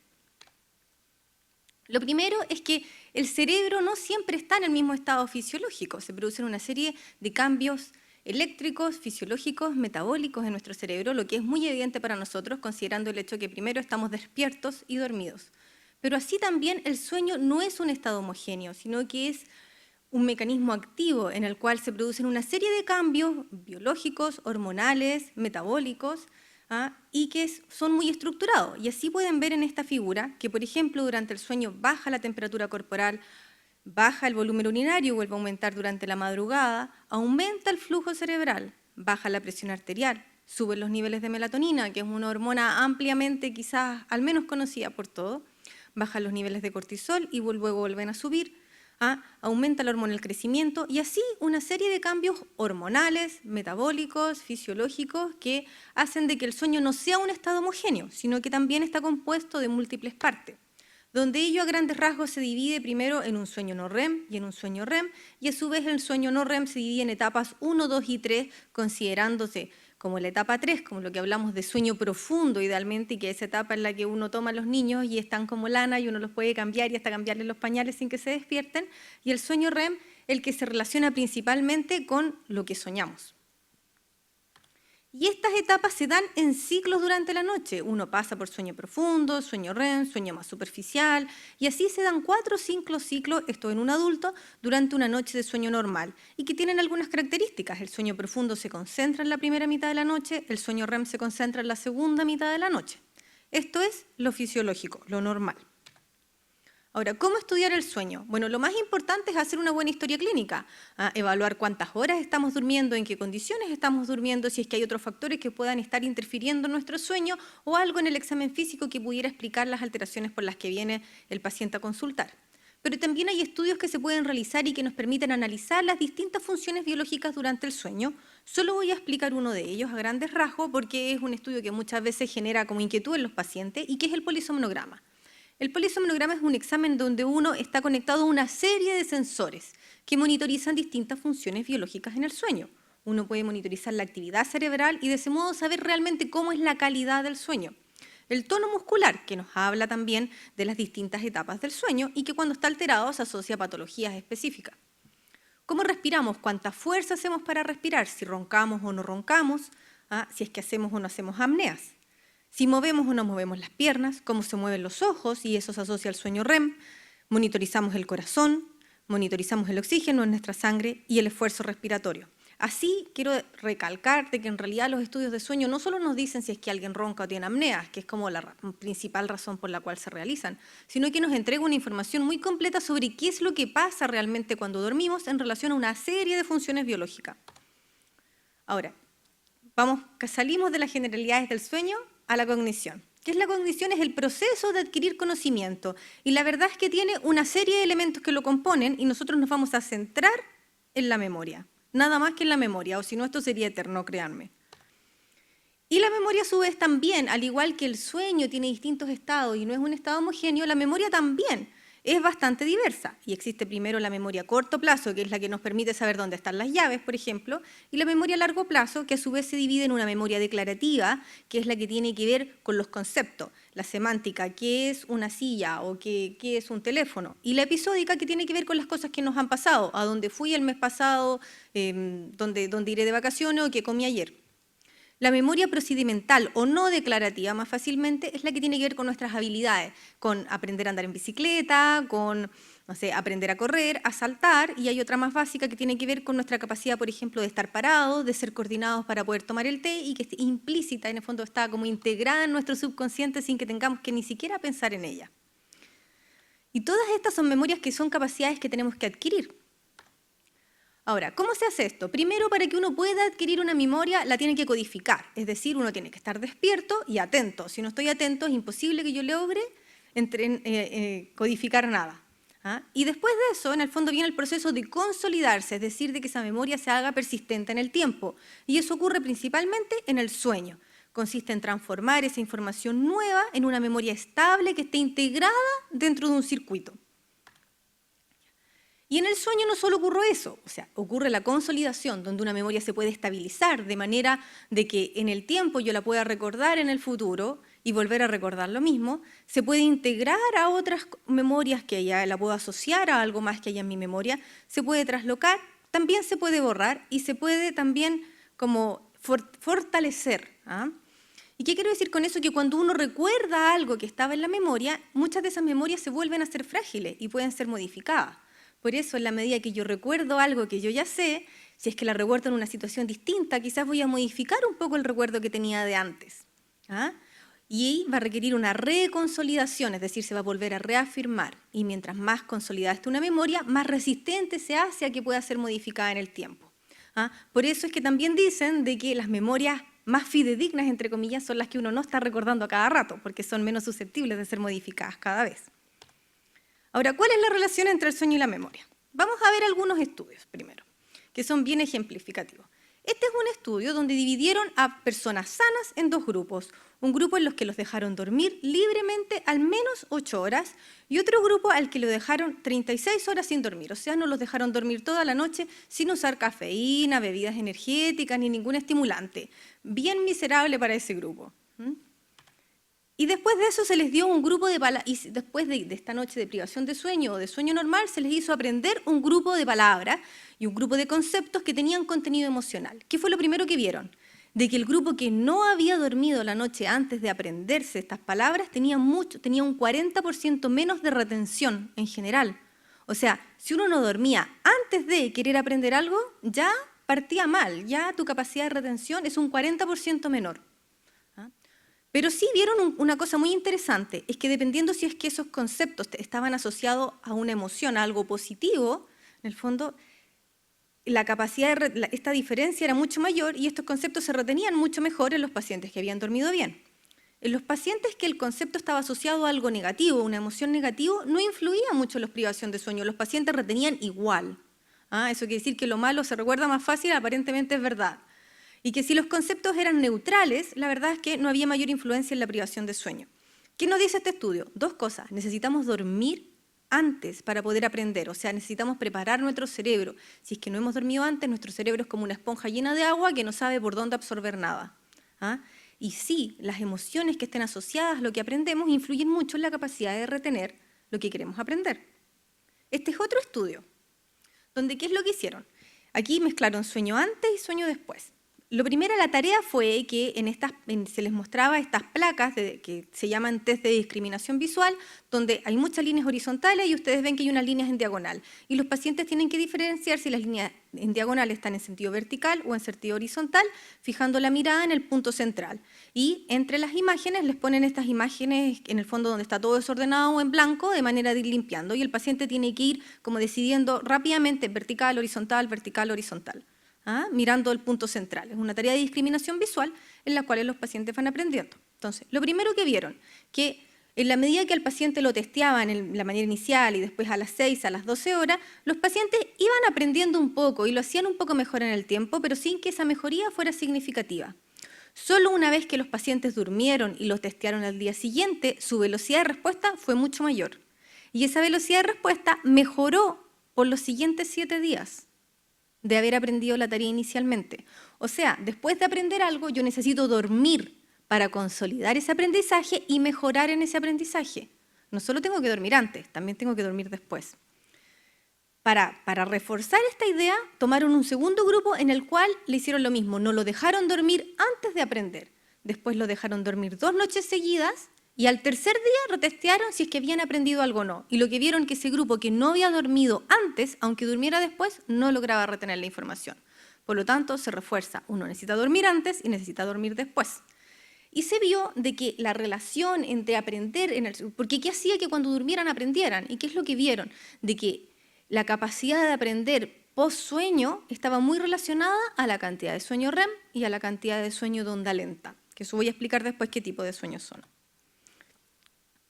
Lo primero es que el cerebro no siempre está en el mismo estado fisiológico. Se producen una serie de cambios eléctricos, fisiológicos, metabólicos en nuestro cerebro, lo que es muy evidente para nosotros, considerando el hecho que primero estamos despiertos y dormidos. Pero así también el sueño no es un estado homogéneo, sino que es un mecanismo activo en el cual se producen una serie de cambios biológicos, hormonales, metabólicos, y que son muy estructurados. Y así pueden ver en esta figura que, por ejemplo, durante el sueño baja la temperatura corporal, baja el volumen urinario, vuelve a aumentar durante la madrugada, aumenta el flujo cerebral, baja la presión arterial, suben los niveles de melatonina, que es una hormona ampliamente quizás al menos conocida por todos, bajan los niveles de cortisol y luego vuelven a subir, aumenta la hormona del crecimiento y así una serie de cambios hormonales, metabólicos, fisiológicos que hacen de que el sueño no sea un estado homogéneo, sino que también está compuesto de múltiples partes, donde ello a grandes rasgos se divide primero en un sueño no REM y en un sueño REM, y a su vez el sueño no REM se divide en etapas 1, 2 y 3, considerándose como la etapa 3, como lo que hablamos de sueño profundo idealmente, y que es esa etapa en la que uno toma a los niños y están como lana y uno los puede cambiar y hasta cambiarles los pañales sin que se despierten, y el sueño REM, el que se relaciona principalmente con lo que soñamos. Y estas etapas se dan en ciclos durante la noche. Uno pasa por sueño profundo, sueño REM, sueño más superficial, y así se dan 4 o 5 ciclos, esto en un adulto, durante una noche de sueño normal, y que tienen algunas características. El sueño profundo se concentra en la primera mitad de la noche, el sueño REM se concentra en la segunda mitad de la noche. Esto es lo fisiológico, lo normal. Ahora, ¿cómo estudiar el sueño? Bueno, lo más importante es hacer una buena historia clínica, evaluar cuántas horas estamos durmiendo, en qué condiciones estamos durmiendo, si es que hay otros factores que puedan estar interfiriendo en nuestro sueño o algo en el examen físico que pudiera explicar las alteraciones por las que viene el paciente a consultar. Pero también hay estudios que se pueden realizar y que nos permiten analizar las distintas funciones biológicas durante el sueño. Solo voy a explicar uno de ellos a grandes rasgos porque es un estudio que muchas veces genera como inquietud en los pacientes y que es el polisomnograma. El polisomnograma es un examen donde uno está conectado a una serie de sensores que monitorizan distintas funciones biológicas en el sueño. Uno puede monitorizar la actividad cerebral y de ese modo saber realmente cómo es la calidad del sueño. El tono muscular, que nos habla también de las distintas etapas del sueño y que cuando está alterado se asocia a patologías específicas. ¿Cómo respiramos? ¿Cuánta fuerza hacemos para respirar? Si roncamos o no roncamos, si es que hacemos o no hacemos apneas. Si movemos o no movemos las piernas, cómo se mueven los ojos, y eso se asocia al sueño REM. Monitorizamos el corazón, monitorizamos el oxígeno en nuestra sangre y el esfuerzo respiratorio. Así, quiero recalcar de que en realidad los estudios de sueño no solo nos dicen si es que alguien ronca o tiene apneas, que es como la principal razón por la cual se realizan, sino que nos entrega una información muy completa sobre qué es lo que pasa realmente cuando dormimos en relación a una serie de funciones biológicas. Ahora, salimos de las generalidades del sueño a la cognición. ¿Qué es la cognición? Es el proceso de adquirir conocimiento. Y la verdad es que tiene una serie de elementos que lo componen y nosotros nos vamos a centrar en la memoria. Nada más que en la memoria, o si no esto sería eterno, créanme. Y la memoria a su vez también, al igual que el sueño tiene distintos estados y no es un estado homogéneo, la memoria también es bastante diversa. Y existe primero la memoria a corto plazo, que es la que nos permite saber dónde están las llaves, por ejemplo, y la memoria a largo plazo, que a su vez se divide en una memoria declarativa, que es la que tiene que ver con los conceptos, la semántica, qué es una silla o qué es un teléfono, y la episódica, que tiene que ver con las cosas que nos han pasado, a dónde fui el mes pasado, dónde iré de vacaciones o qué comí ayer. La memoria procedimental o no declarativa, más fácilmente, es la que tiene que ver con nuestras habilidades, con aprender a andar en bicicleta, con aprender a correr, a saltar, y hay otra más básica que tiene que ver con nuestra capacidad, por ejemplo, de estar parados, de ser coordinados para poder tomar el té y que es implícita, en el fondo está como integrada en nuestro subconsciente sin que tengamos que ni siquiera pensar en ella. Y todas estas son memorias que son capacidades que tenemos que adquirir. Ahora, ¿cómo se hace esto? Primero, para que uno pueda adquirir una memoria, la tiene que codificar. Es decir, uno tiene que estar despierto y atento. Si no estoy atento, es imposible que yo logre codificar nada. Y después de eso, en el fondo, viene el proceso de consolidarse, es decir, de que esa memoria se haga persistente en el tiempo. Y eso ocurre principalmente en el sueño. Consiste en transformar esa información nueva en una memoria estable que esté integrada dentro de un circuito. Y en el sueño no solo ocurre eso, ocurre la consolidación, donde una memoria se puede estabilizar de manera de que en el tiempo yo la pueda recordar en el futuro y volver a recordar lo mismo, se puede integrar a otras memorias que ya la puedo asociar a algo más que haya en mi memoria, se puede traslocar, también se puede borrar y se puede también como fortalecer. ¿Y qué quiero decir con eso? Que cuando uno recuerda algo que estaba en la memoria, muchas de esas memorias se vuelven a ser frágiles y pueden ser modificadas. Por eso, en la medida que yo recuerdo algo que yo ya sé, si es que la recuerdo en una situación distinta, quizás voy a modificar un poco el recuerdo que tenía de antes. Y va a requerir una reconsolidación, es decir, se va a volver a reafirmar. Y mientras más consolidada esté una memoria, más resistente se hace a que pueda ser modificada en el tiempo. Por eso es que también dicen de que las memorias más fidedignas, entre comillas, son las que uno no está recordando a cada rato, porque son menos susceptibles de ser modificadas cada vez. Ahora, ¿cuál es la relación entre el sueño y la memoria? Vamos a ver algunos estudios primero, que son bien ejemplificativos. Este es un estudio donde dividieron a personas sanas en dos grupos. Un grupo en los que los dejaron dormir libremente al menos 8 horas y otro grupo al que lo dejaron 36 horas sin dormir. O sea, no los dejaron dormir toda la noche sin usar cafeína, bebidas energéticas ni ningún estimulante. Bien miserable para ese grupo. Y después de eso se les dio un grupo de palabras, y después de esta noche de privación de sueño o de sueño normal, se les hizo aprender un grupo de palabras y un grupo de conceptos que tenían contenido emocional. ¿Qué fue lo primero que vieron? De que el grupo que no había dormido la noche antes de aprenderse estas palabras tenía un 40% menos de retención en general. O sea, si uno no dormía antes de querer aprender algo, ya partía mal, ya tu capacidad de retención es un 40% menor. Pero sí vieron una cosa muy interesante, es que dependiendo si es que esos conceptos estaban asociados a una emoción, a algo positivo, en el fondo la capacidad esta diferencia era mucho mayor y estos conceptos se retenían mucho mejor en los pacientes que habían dormido bien. En los pacientes que el concepto estaba asociado a algo negativo, una emoción negativa, no influía mucho en la privación de sueño, los pacientes retenían igual. Eso quiere decir que lo malo se recuerda más fácil, aparentemente es verdad. Y que si los conceptos eran neutrales, la verdad es que no había mayor influencia en la privación de sueño. ¿Qué nos dice este estudio? Dos cosas. Necesitamos dormir antes para poder aprender, o sea, necesitamos preparar nuestro cerebro. Si es que no hemos dormido antes, nuestro cerebro es como una esponja llena de agua que no sabe por dónde absorber nada. Y sí, las emociones que estén asociadas a lo que aprendemos influyen mucho en la capacidad de retener lo que queremos aprender. Este es otro estudio, donde ¿qué es lo que hicieron? Aquí mezclaron sueño antes y sueño después. Lo primero, la tarea fue que se les mostraba estas placas que se llaman test de discriminación visual, donde hay muchas líneas horizontales y ustedes ven que hay unas líneas en diagonal. Y los pacientes tienen que diferenciar si las líneas en diagonal están en sentido vertical o en sentido horizontal, fijando la mirada en el punto central. Y entre las imágenes les ponen estas imágenes en el fondo donde está todo desordenado o en blanco, de manera de ir limpiando. Y el paciente tiene que ir como decidiendo rápidamente vertical, horizontal, mirando el punto central. Es una tarea de discriminación visual en la cual los pacientes van aprendiendo. Entonces, lo primero que vieron, que en la medida que al paciente lo testeaban en la manera inicial y después a las 6, a las 12 horas, los pacientes iban aprendiendo un poco y lo hacían un poco mejor en el tiempo, pero sin que esa mejoría fuera significativa. Solo una vez que los pacientes durmieron y los testearon al día siguiente, su velocidad de respuesta fue mucho mayor. Y esa velocidad de respuesta mejoró por los siguientes 7 días. De haber aprendido la tarea inicialmente. O sea, después de aprender algo, yo necesito dormir para consolidar ese aprendizaje y mejorar en ese aprendizaje. No solo tengo que dormir antes, también tengo que dormir después. Para reforzar esta idea, tomaron un segundo grupo en el cual le hicieron lo mismo. No lo dejaron dormir antes de aprender. Después lo dejaron dormir 2 noches seguidas y al tercer día retestearon si es que habían aprendido algo o no. Y lo que vieron que ese grupo que no había dormido antes, aunque durmiera después, no lograba retener la información. Por lo tanto, se refuerza. Uno necesita dormir antes y necesita dormir después. Y se vio de que la relación entre aprender, porque ¿qué hacía que cuando durmieran aprendieran? ¿Y qué es lo que vieron? De que la capacidad de aprender post-sueño estaba muy relacionada a la cantidad de sueño REM y a la cantidad de sueño de onda lenta. Que eso voy a explicar después qué tipo de sueños son.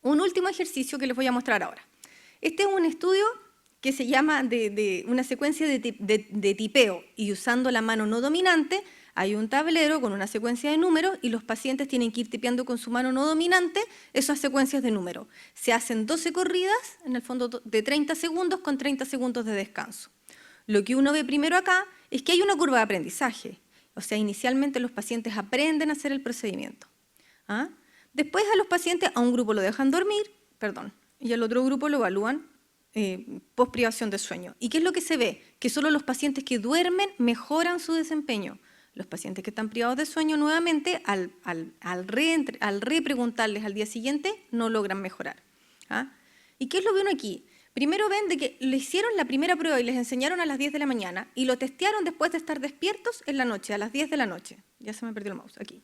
Un último ejercicio que les voy a mostrar ahora. Este es un estudio que se llama de una secuencia de tipeo y usando la mano no dominante hay un tablero con una secuencia de números y los pacientes tienen que ir tipeando con su mano no dominante esas secuencias de números. Se hacen 12 corridas, en el fondo de 30 segundos con 30 segundos de descanso. Lo que uno ve primero acá es que hay una curva de aprendizaje. O sea, inicialmente los pacientes aprenden a hacer el procedimiento. Después a los pacientes, a un grupo lo dejan dormir, y al otro grupo lo evalúan post privación de sueño. ¿Y qué es lo que se ve? Que solo los pacientes que duermen mejoran su desempeño. Los pacientes que están privados de sueño, nuevamente, al repreguntarles al día siguiente, no logran mejorar. ¿Y qué es lo que ven aquí? Primero ven de que le hicieron la primera prueba y les enseñaron a las 10 de la mañana y lo testearon después de estar despiertos en la noche, a las 10 de la noche. Ya se me perdió el mouse, aquí.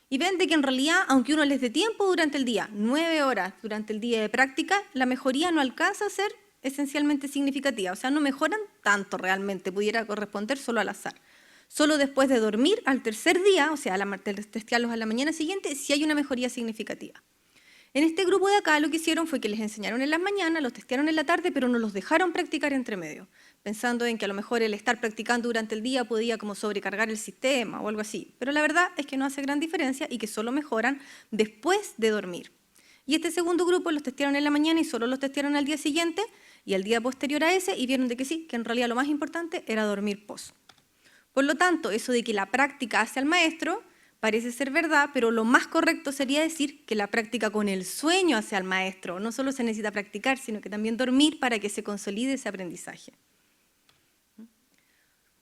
Y ven de que en realidad, aunque uno les dé tiempo durante el día, 9 horas durante el día de práctica, la mejoría no alcanza a ser esencialmente significativa. O sea, no mejoran tanto realmente, pudiera corresponder solo al azar. Solo después de dormir, al tercer día, o sea, testearlos a la mañana siguiente, sí hay una mejoría significativa. En este grupo de acá lo que hicieron fue que les enseñaron en las mañanas, los testearon en la tarde, pero no los dejaron practicar entre medio, pensando en que a lo mejor el estar practicando durante el día podía como sobrecargar el sistema o algo así. Pero la verdad es que no hace gran diferencia y que solo mejoran después de dormir. Y este segundo grupo los testearon en la mañana y solo los testearon al día siguiente y al día posterior a ese y vieron de que sí, que en realidad lo más importante era dormir post. Por lo tanto, eso de que la práctica hace al maestro parece ser verdad, pero lo más correcto sería decir que la práctica con el sueño hace al maestro. No solo se necesita practicar, sino que también dormir para que se consolide ese aprendizaje.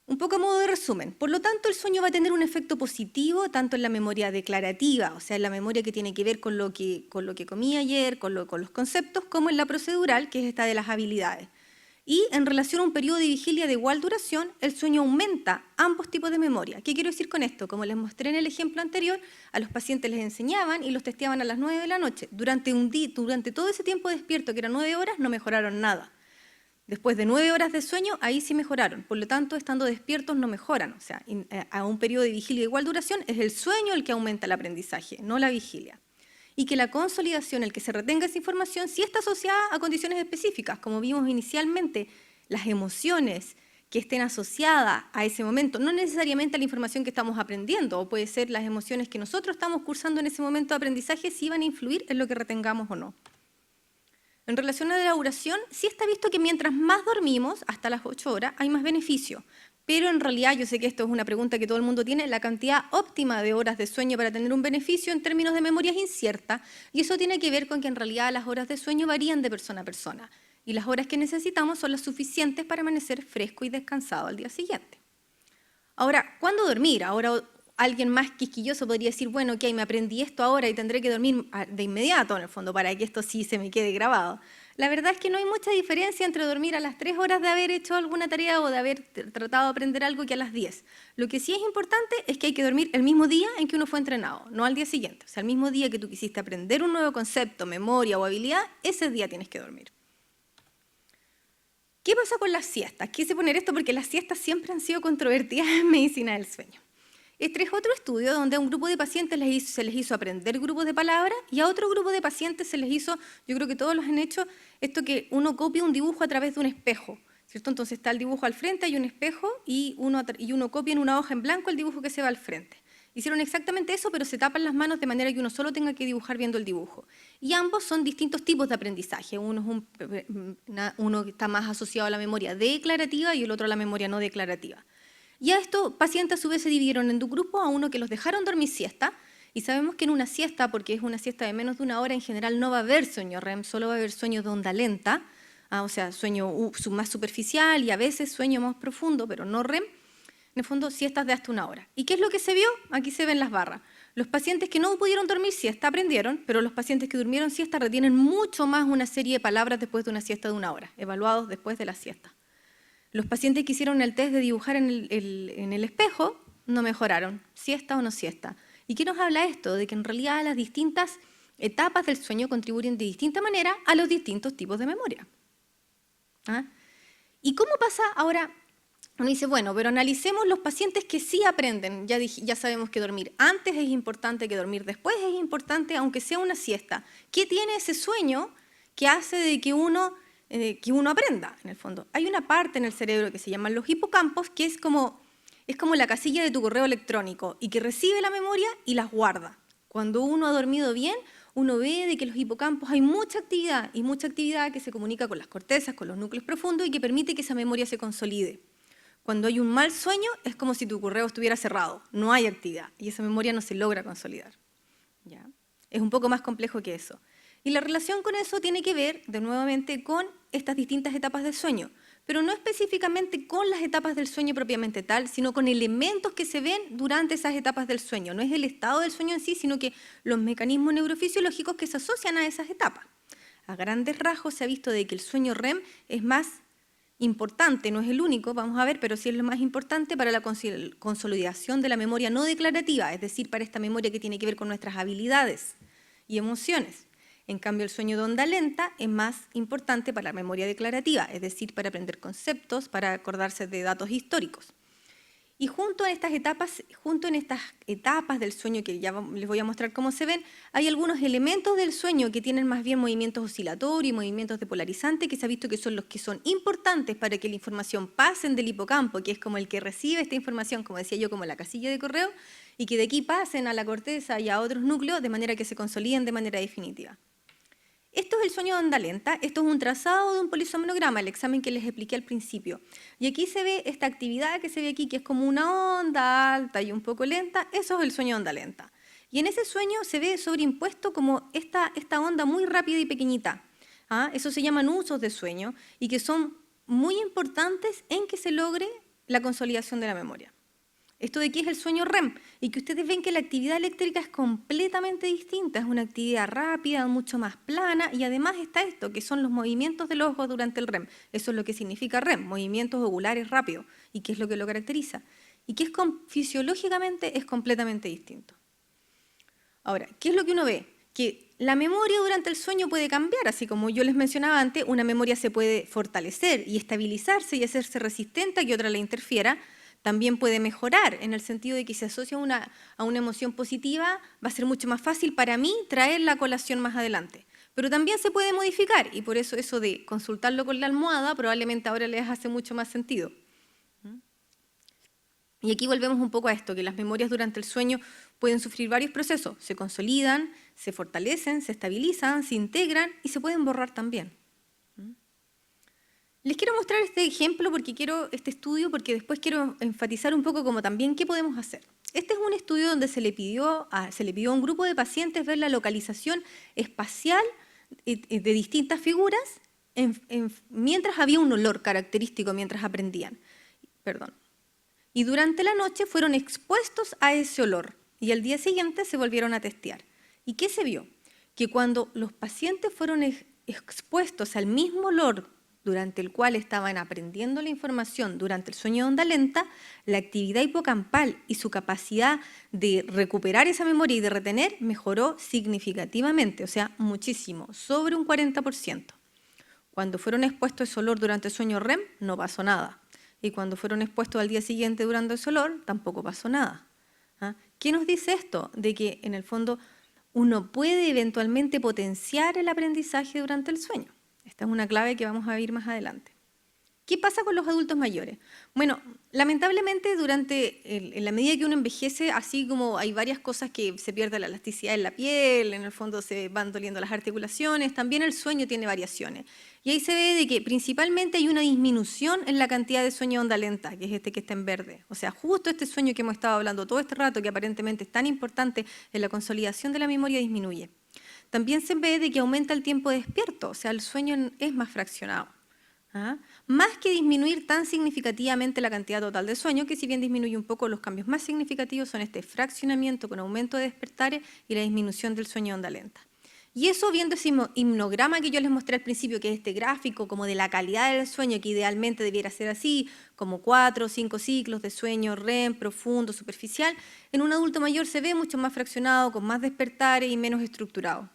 Un poco a modo de resumen. Por lo tanto, el sueño va a tener un efecto positivo tanto en la memoria declarativa, o sea, en la memoria que tiene que ver con lo que comí ayer, con los conceptos, como en la procedural, que es esta de las habilidades. Y en relación a un periodo de vigilia de igual duración, el sueño aumenta ambos tipos de memoria. ¿Qué quiero decir con esto? Como les mostré en el ejemplo anterior, a los pacientes les enseñaban y los testeaban a las 9 de la noche. Durante todo ese tiempo despierto, que eran 9 horas, no mejoraron nada. Después de 9 horas de sueño, ahí sí mejoraron. Por lo tanto, estando despiertos no mejoran. O sea, a un periodo de vigilia de igual duración es el sueño el que aumenta el aprendizaje, no la vigilia. Y que la consolidación, el que se retenga esa información, sí está asociada a condiciones específicas, como vimos inicialmente, las emociones que estén asociadas a ese momento, no necesariamente a la información que estamos aprendiendo, o puede ser las emociones que nosotros estamos cursando en ese momento de aprendizaje, sí van a influir en lo que retengamos o no. En relación a la duración, sí está visto que mientras más dormimos, hasta las 8 horas, hay más beneficio. Pero en realidad, yo sé que esto es una pregunta que todo el mundo tiene, la cantidad óptima de horas de sueño para tener un beneficio en términos de memoria es incierta, y eso tiene que ver con que en realidad las horas de sueño varían de persona a persona, y las horas que necesitamos son las suficientes para amanecer fresco y descansado al día siguiente. Ahora, ¿cuándo dormir? Ahora alguien más quisquilloso podría decir, bueno, ok, me aprendí esto ahora y tendré que dormir de inmediato, en el fondo, para que esto sí se me quede grabado. La verdad es que no hay mucha diferencia entre dormir a las 3 horas de haber hecho alguna tarea o de haber tratado de aprender algo que a las 10. Lo que sí es importante es que hay que dormir el mismo día en que uno fue entrenado, no al día siguiente. O sea, el mismo día que tú quisiste aprender un nuevo concepto, memoria o habilidad, ese día tienes que dormir. ¿Qué pasa con las siestas? Quise poner esto porque las siestas siempre han sido controvertidas en medicina del sueño. Este es otro estudio donde a un grupo de pacientes se les hizo aprender grupos de palabras y a otro grupo de pacientes se les hizo, yo creo que todos los han hecho, esto que uno copia un dibujo a través de un espejo, ¿cierto? Entonces está el dibujo al frente, hay un espejo y uno copia en una hoja en blanco el dibujo que se va al frente. Hicieron exactamente eso, pero se tapan las manos de manera que uno solo tenga que dibujar viendo el dibujo. Y ambos son distintos tipos de aprendizaje. Uno que está más asociado a la memoria declarativa y el otro a la memoria no declarativa. Y a estos pacientes a su vez se dividieron en dos grupos, a uno que los dejaron dormir siesta, y sabemos que en una siesta, porque es una siesta de menos de una hora, en general no va a haber sueño REM, solo va a haber sueño de onda lenta, o sea, sueño más superficial y a veces sueño más profundo, pero no REM, en el fondo siestas de hasta una hora. ¿Y qué es lo que se vio? Aquí se ven las barras. Los pacientes que no pudieron dormir siesta aprendieron, pero los pacientes que durmieron siesta retienen mucho más una serie de palabras después de una siesta de una hora, evaluados después de la siesta. Los pacientes que hicieron el test de dibujar en el espejo no mejoraron, siesta o no siesta. ¿Y qué nos habla esto? De que en realidad las distintas etapas del sueño contribuyen de distinta manera a los distintos tipos de memoria. ¿Ah? ¿Y cómo pasa ahora? Uno dice, bueno, pero analicemos los pacientes que sí aprenden. Ya sabemos que dormir antes es importante, que dormir después es importante, aunque sea una siesta. ¿Qué tiene ese sueño que hace de que uno aprenda, en el fondo? Hay una parte en el cerebro que se llaman los hipocampos, que es como la casilla de tu correo electrónico y que recibe la memoria y las guarda. Cuando uno ha dormido bien, uno ve de que en los hipocampos hay mucha actividad que se comunica con las cortezas, con los núcleos profundos y que permite que esa memoria se consolide. Cuando hay un mal sueño, es como si tu correo estuviera cerrado, no hay actividad y esa memoria no se logra consolidar. ¿Ya? Es un poco más complejo que eso. Y la relación con eso tiene que ver, de nuevamente, con estas distintas etapas del sueño, pero no específicamente con las etapas del sueño propiamente tal, sino con elementos que se ven durante esas etapas del sueño. No es el estado del sueño en sí, sino que los mecanismos neurofisiológicos que se asocian a esas etapas. A grandes rasgos se ha visto de que el sueño REM es más importante, no es el único, vamos a ver, pero sí es lo más importante para la consolidación de la memoria no declarativa, es decir, para esta memoria que tiene que ver con nuestras habilidades y emociones. En cambio, el sueño de onda lenta es más importante para la memoria declarativa, es decir, para aprender conceptos, para acordarse de datos históricos. Y junto en estas etapas del sueño, que ya les voy a mostrar cómo se ven, hay algunos elementos del sueño que tienen más bien movimientos oscilatorios y movimientos depolarizantes, que se ha visto que son los que son importantes para que la información pase del hipocampo, que es como el que recibe esta información, como decía yo, como la casilla de correo, y que de aquí pasen a la corteza y a otros núcleos de manera que se consoliden de manera definitiva. Esto es el sueño de onda lenta, esto es un trazado de un polisomnograma, el examen que les expliqué al principio. Y aquí se ve esta actividad que se ve aquí, que es como una onda alta y un poco lenta, eso es el sueño de onda lenta. Y en ese sueño se ve sobreimpuesto como esta onda muy rápida y pequeñita. ¿Ah? Eso se llaman usos de sueño y que son muy importantes en que se logre la consolidación de la memoria. esto de qué es el sueño REM, y que ustedes ven que la actividad eléctrica es completamente distinta, es una actividad rápida, mucho más plana, y además está esto, que son los movimientos del ojo durante el REM. Eso es lo que significa REM, movimientos oculares rápidos, y qué es lo que lo caracteriza. Y que fisiológicamente es completamente distinto. Ahora, ¿qué es lo que uno ve? Que la memoria durante el sueño puede cambiar, así como yo les mencionaba antes, una memoria se puede fortalecer y estabilizarse y hacerse resistente a que otra le interfiera. También puede mejorar, en el sentido de que si se asocia a una emoción positiva, va a ser mucho más fácil para mí traer la colación más adelante. Pero también se puede modificar, y por eso de consultarlo con la almohada probablemente ahora les hace mucho más sentido. Y aquí volvemos un poco a esto, que las memorias durante el sueño pueden sufrir varios procesos. Se consolidan, se fortalecen, se estabilizan, se integran y se pueden borrar también. Les quiero mostrar este ejemplo, este estudio, porque después quiero enfatizar un poco como también qué podemos hacer. Este es un estudio donde se le pidió a un grupo de pacientes ver la localización espacial de distintas figuras mientras había un olor característico mientras aprendían. Y durante la noche fueron expuestos a ese olor y al día siguiente se volvieron a testear. ¿Y qué se vio? Que cuando los pacientes fueron expuestos al mismo olor durante el cual estaban aprendiendo la información durante el sueño de onda lenta, la actividad hipocampal y su capacidad de recuperar esa memoria y de retener mejoró significativamente, o sea, muchísimo, sobre un 40%. Cuando fueron expuestos a ese olor durante el sueño REM, no pasó nada. Y cuando fueron expuestos al día siguiente durante ese olor, tampoco pasó nada. ¿Qué nos dice esto? De que, en el fondo, uno puede eventualmente potenciar el aprendizaje durante el sueño. Esta es una clave que vamos a ver más adelante. ¿Qué pasa con los adultos mayores? Bueno, lamentablemente en la medida que uno envejece, así como hay varias cosas que se pierde la elasticidad en la piel, en el fondo se van doliendo las articulaciones, también el sueño tiene variaciones. Y ahí se ve de que principalmente hay una disminución en la cantidad de sueño de onda lenta, que es este que está en verde. O sea, justo este sueño que hemos estado hablando todo este rato, que aparentemente es tan importante en la consolidación de la memoria, disminuye. También se ve de que aumenta el tiempo despierto, o sea, el sueño es más fraccionado. Más que disminuir tan significativamente la cantidad total de sueño, que si bien disminuye un poco, los cambios más significativos son este fraccionamiento con aumento de despertares y la disminución del sueño de onda lenta. Y eso, viendo ese himnograma que yo les mostré al principio, que es este gráfico como de la calidad del sueño, que idealmente debiera ser así, como 4 o 5 ciclos de sueño REM, profundo, superficial, en un adulto mayor se ve mucho más fraccionado, con más despertares y menos estructurado.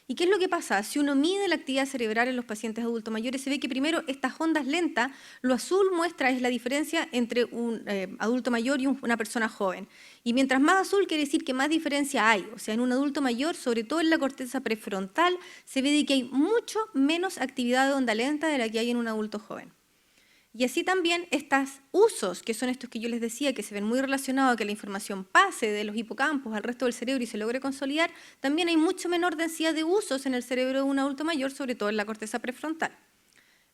¿Y qué es lo que pasa? Si uno mide la actividad cerebral en los pacientes adultos mayores, se ve que primero estas ondas lentas, lo azul muestra es la diferencia entre un adulto mayor y una persona joven. Y mientras más azul quiere decir que más diferencia hay. O sea, en un adulto mayor, sobre todo en la corteza prefrontal, se ve de que hay mucho menos actividad de onda lenta de la que hay en un adulto joven. Y así también estos usos, que son estos que yo les decía, que se ven muy relacionados a que la información pase de los hipocampos al resto del cerebro y se logre consolidar, también hay mucho menor densidad de usos en el cerebro de un adulto mayor, sobre todo en la corteza prefrontal.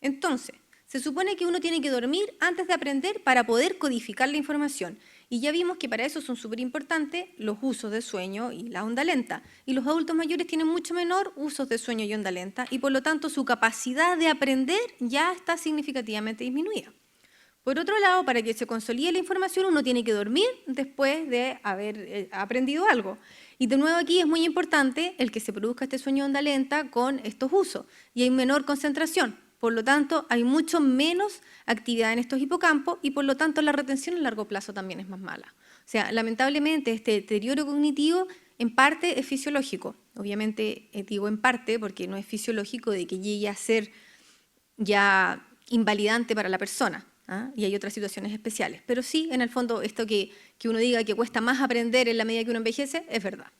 Entonces, se supone que uno tiene que dormir antes de aprender para poder codificar la información. Y ya vimos que para eso son súper importantes los usos de sueño y la onda lenta. Y los adultos mayores tienen mucho menor usos de sueño y onda lenta y por lo tanto su capacidad de aprender ya está significativamente disminuida. Por otro lado, para que se consolide la información, uno tiene que dormir después de haber aprendido algo. Y de nuevo aquí es muy importante el que se produzca este sueño de onda lenta con estos usos. Y hay menor concentración. Por lo tanto, hay mucho menos actividad en estos hipocampos y por lo tanto la retención a largo plazo también es más mala. O sea, lamentablemente este deterioro cognitivo en parte es fisiológico. Obviamente digo en parte porque no es fisiológico de que llegue a ser ya invalidante para la persona. Y hay otras situaciones especiales. Pero sí, en el fondo, esto que uno diga que cuesta más aprender en la medida que uno envejece, es verdad.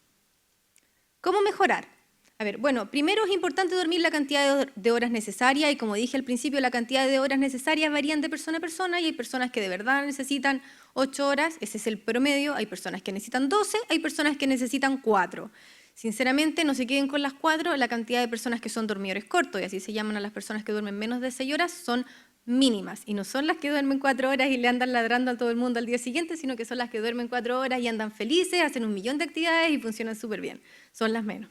¿Cómo mejorar? A ver, bueno, primero es importante dormir la cantidad de horas necesarias y como dije al principio, la cantidad de horas necesarias varían de persona a persona y hay personas que de verdad necesitan 8 horas, ese es el promedio, hay personas que necesitan 12, hay personas que necesitan 4. Sinceramente, no se queden con las 4, la cantidad de personas que son dormidores cortos, y así se llaman a las personas que duermen menos de 6 horas, son mínimas, y no son las que duermen 4 horas y le andan ladrando a todo el mundo al día siguiente, sino que son las que duermen 4 horas y andan felices, hacen un millón de actividades y funcionan súper bien, son las menos.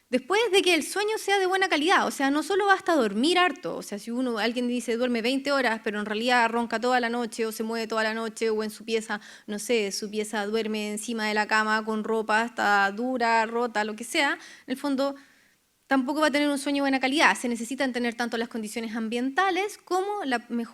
Después de que el sueño sea de buena calidad, o sea, no solo basta dormir harto, o sea, si alguien dice duerme 20 horas, pero en realidad ronca toda la noche o se mueve toda la noche o en su pieza, no sé, su pieza duerme encima de la cama con ropa hasta dura, rota, lo que sea, en el fondo tampoco va a tener un sueño de buena calidad. Se necesitan tener tanto las condiciones ambientales como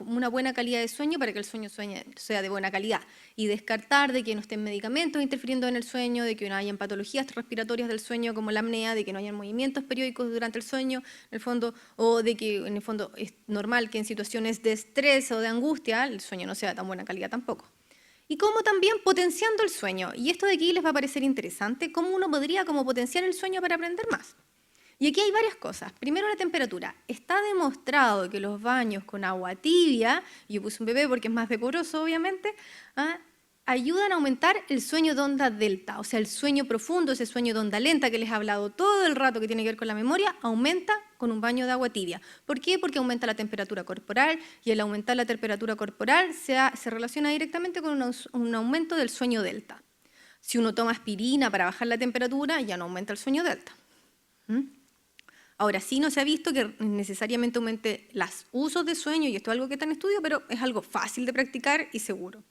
una buena calidad de sueño para que el sueño sea de buena calidad. Y descartar de que no estén medicamentos interfiriendo en el sueño, de que no hayan patologías respiratorias del sueño como la apnea, de que no hayan movimientos periódicos durante el sueño, en el fondo, o de que en el fondo es normal que en situaciones de estrés o de angustia el sueño no sea de tan buena calidad tampoco. Y como también potenciando el sueño. Y esto de aquí les va a parecer interesante, cómo uno podría como potenciar el sueño para aprender más. Y aquí hay varias cosas. Primero, la temperatura. Está demostrado que los baños con agua tibia, yo puse un bebé porque es más decoroso, obviamente, ayudan a aumentar el sueño de onda delta, o sea, el sueño profundo, ese sueño de onda lenta que les he hablado todo el rato que tiene que ver con la memoria, aumenta con un baño de agua tibia. ¿Por qué? Porque aumenta la temperatura corporal y al aumentar la temperatura corporal se relaciona directamente con un aumento del sueño delta. Si uno toma aspirina para bajar la temperatura, ya no aumenta el sueño delta. Ahora, sí no se ha visto que necesariamente aumente los usos de sueño, y esto es algo que está en estudio, pero es algo fácil de practicar y seguro.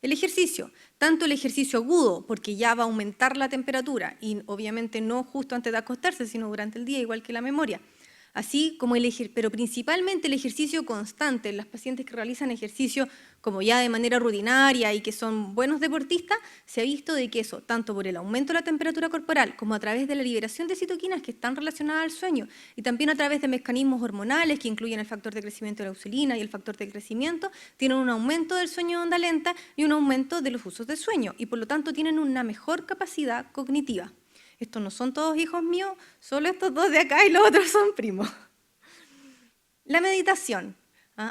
El ejercicio, tanto el ejercicio agudo, porque ya va a aumentar la temperatura, y obviamente no justo antes de acostarse, sino durante el día, igual que la memoria. Así como pero principalmente el ejercicio constante. Las pacientes que realizan ejercicio como ya de manera rutinaria y que son buenos deportistas, se ha visto de que eso, tanto por el aumento de la temperatura corporal como a través de la liberación de citoquinas que están relacionadas al sueño y también a través de mecanismos hormonales que incluyen el factor de crecimiento de la insulina y el factor de crecimiento, tienen un aumento del sueño de onda lenta y un aumento de los usos de sueño y por lo tanto tienen una mejor capacidad cognitiva. Estos no son todos hijos míos, solo estos dos de acá y los otros son primos. La meditación.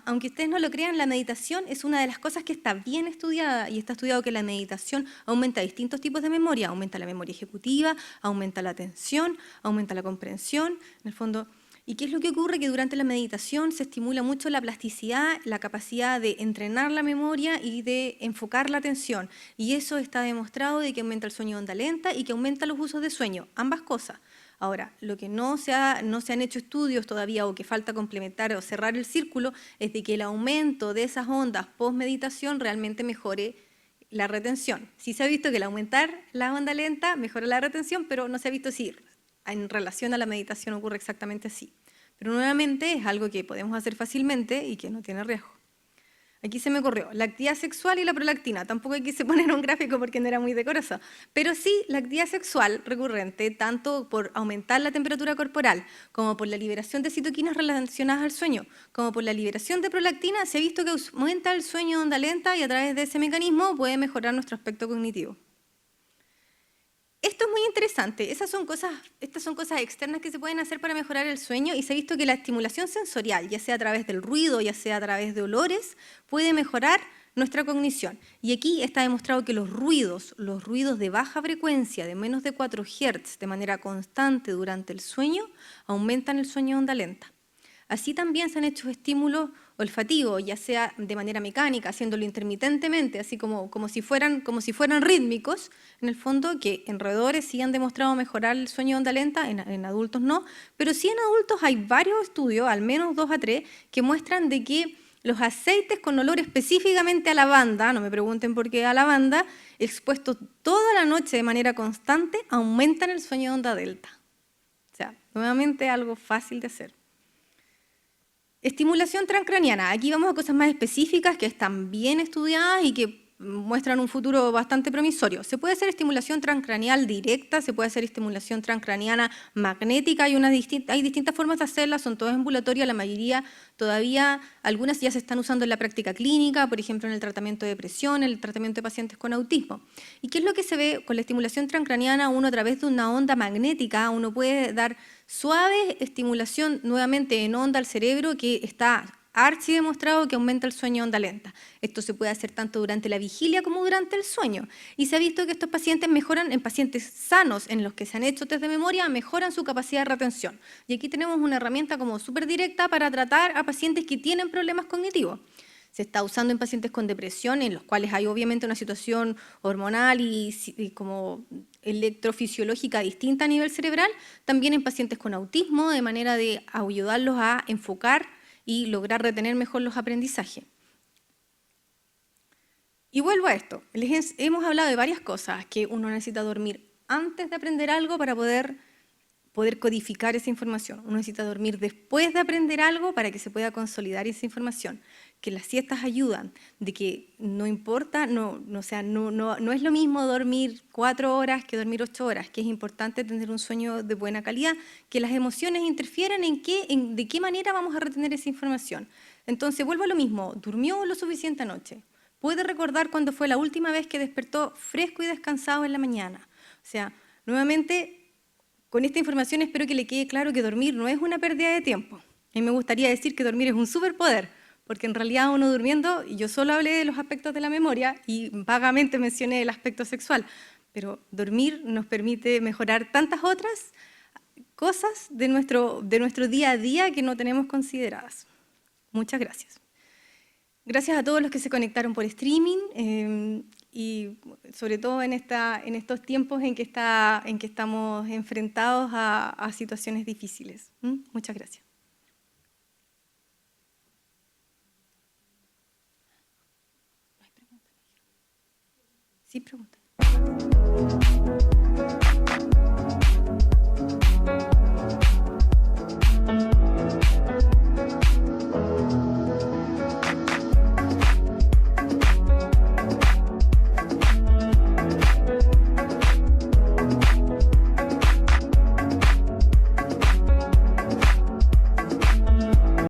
Aunque ustedes no lo crean, la meditación es una de las cosas que está bien estudiada y está estudiado que la meditación aumenta distintos tipos de memoria. Aumenta la memoria ejecutiva, aumenta la atención, aumenta la comprensión, en el fondo. ¿Y qué es lo que ocurre? Que durante la meditación se estimula mucho la plasticidad, la capacidad de entrenar la memoria y de enfocar la atención. Y eso está demostrado de que aumenta el sueño de onda lenta y que aumenta los usos de sueño, ambas cosas. Ahora, lo que no se han hecho estudios todavía o que falta complementar o cerrar el círculo es de que el aumento de esas ondas post-meditación realmente mejore la retención. Sí se ha visto que el aumentar la onda lenta mejora la retención, pero no se ha visto si en relación a la meditación ocurre exactamente así. Pero nuevamente es algo que podemos hacer fácilmente y que no tiene riesgo. Aquí se me ocurrió la actividad sexual y la prolactina. Tampoco quise poner un gráfico porque no era muy decoroso. Pero sí, la actividad sexual recurrente, tanto por aumentar la temperatura corporal, como por la liberación de citoquinas relacionadas al sueño, como por la liberación de prolactina, se ha visto que aumenta el sueño de onda lenta y a través de ese mecanismo puede mejorar nuestro aspecto cognitivo. Esto es muy interesante. Estas son cosas externas que se pueden hacer para mejorar el sueño y se ha visto que la estimulación sensorial, ya sea a través del ruido, ya sea a través de olores, puede mejorar nuestra cognición. Y aquí está demostrado que los ruidos de baja frecuencia, de menos de 4 Hz, de manera constante durante el sueño, aumentan el sueño de onda lenta. Así también se han hecho estímulos olfativos, ya sea de manera mecánica, haciéndolo intermitentemente, así como si fueran rítmicos, en el fondo, que en roedores sí han demostrado mejorar el sueño de onda lenta, en adultos no, pero sí en adultos hay varios estudios, al menos 2 a 3, que muestran de que los aceites con olor específicamente a lavanda, no me pregunten por qué a lavanda, expuestos toda la noche de manera constante, aumentan el sueño de onda delta. O sea, nuevamente algo fácil de hacer. Estimulación transcraniana. Aquí vamos a cosas más específicas que están bien estudiadas y que muestran un futuro bastante promisorio. Se puede hacer estimulación transcranial directa, se puede hacer estimulación transcraniana magnética, hay distintas formas de hacerla, son todas ambulatorias, la mayoría todavía, algunas ya se están usando en la práctica clínica, por ejemplo en el tratamiento de depresión, en el tratamiento de pacientes con autismo. ¿Y qué es lo que se ve con la estimulación transcraniana? Uno a través de una onda magnética, uno puede dar suave estimulación nuevamente en onda al cerebro que está archi demostrado que aumenta el sueño de onda lenta. Esto se puede hacer tanto durante la vigilia como durante el sueño. Y se ha visto que estos pacientes mejoran, en pacientes sanos en los que se han hecho test de memoria, mejoran su capacidad de retención. Y aquí tenemos una herramienta como súper directa para tratar a pacientes que tienen problemas cognitivos. Se está usando en pacientes con depresión, en los cuales hay obviamente una situación hormonal y como electrofisiológica distinta a nivel cerebral, también en pacientes con autismo, de manera de ayudarlos a enfocar y lograr retener mejor los aprendizajes. Y vuelvo a esto, hemos hablado de varias cosas, que uno necesita dormir antes de aprender algo para poder codificar esa información. Uno necesita dormir después de aprender algo para que se pueda consolidar esa información. Que las siestas ayudan, de que no importa, no es lo mismo dormir 4 horas que dormir 8 horas, que es importante tener un sueño de buena calidad, que las emociones interfieren de qué manera vamos a retener esa información. Entonces, vuelvo a lo mismo, ¿durmió lo suficiente anoche? ¿Puede recordar cuándo fue la última vez que despertó fresco y descansado en la mañana? O sea, nuevamente, con esta información espero que le quede claro que dormir no es una pérdida de tiempo. A mí me gustaría decir que dormir es un superpoder, porque en realidad uno durmiendo, y yo solo hablé de los aspectos de la memoria y vagamente mencioné el aspecto sexual, pero dormir nos permite mejorar tantas otras cosas de nuestro día a día que no tenemos consideradas. Muchas gracias. Gracias a todos los que se conectaron por streaming y sobre todo en estos tiempos en que estamos enfrentados a situaciones difíciles. Muchas gracias. ¿Sí, pregunta?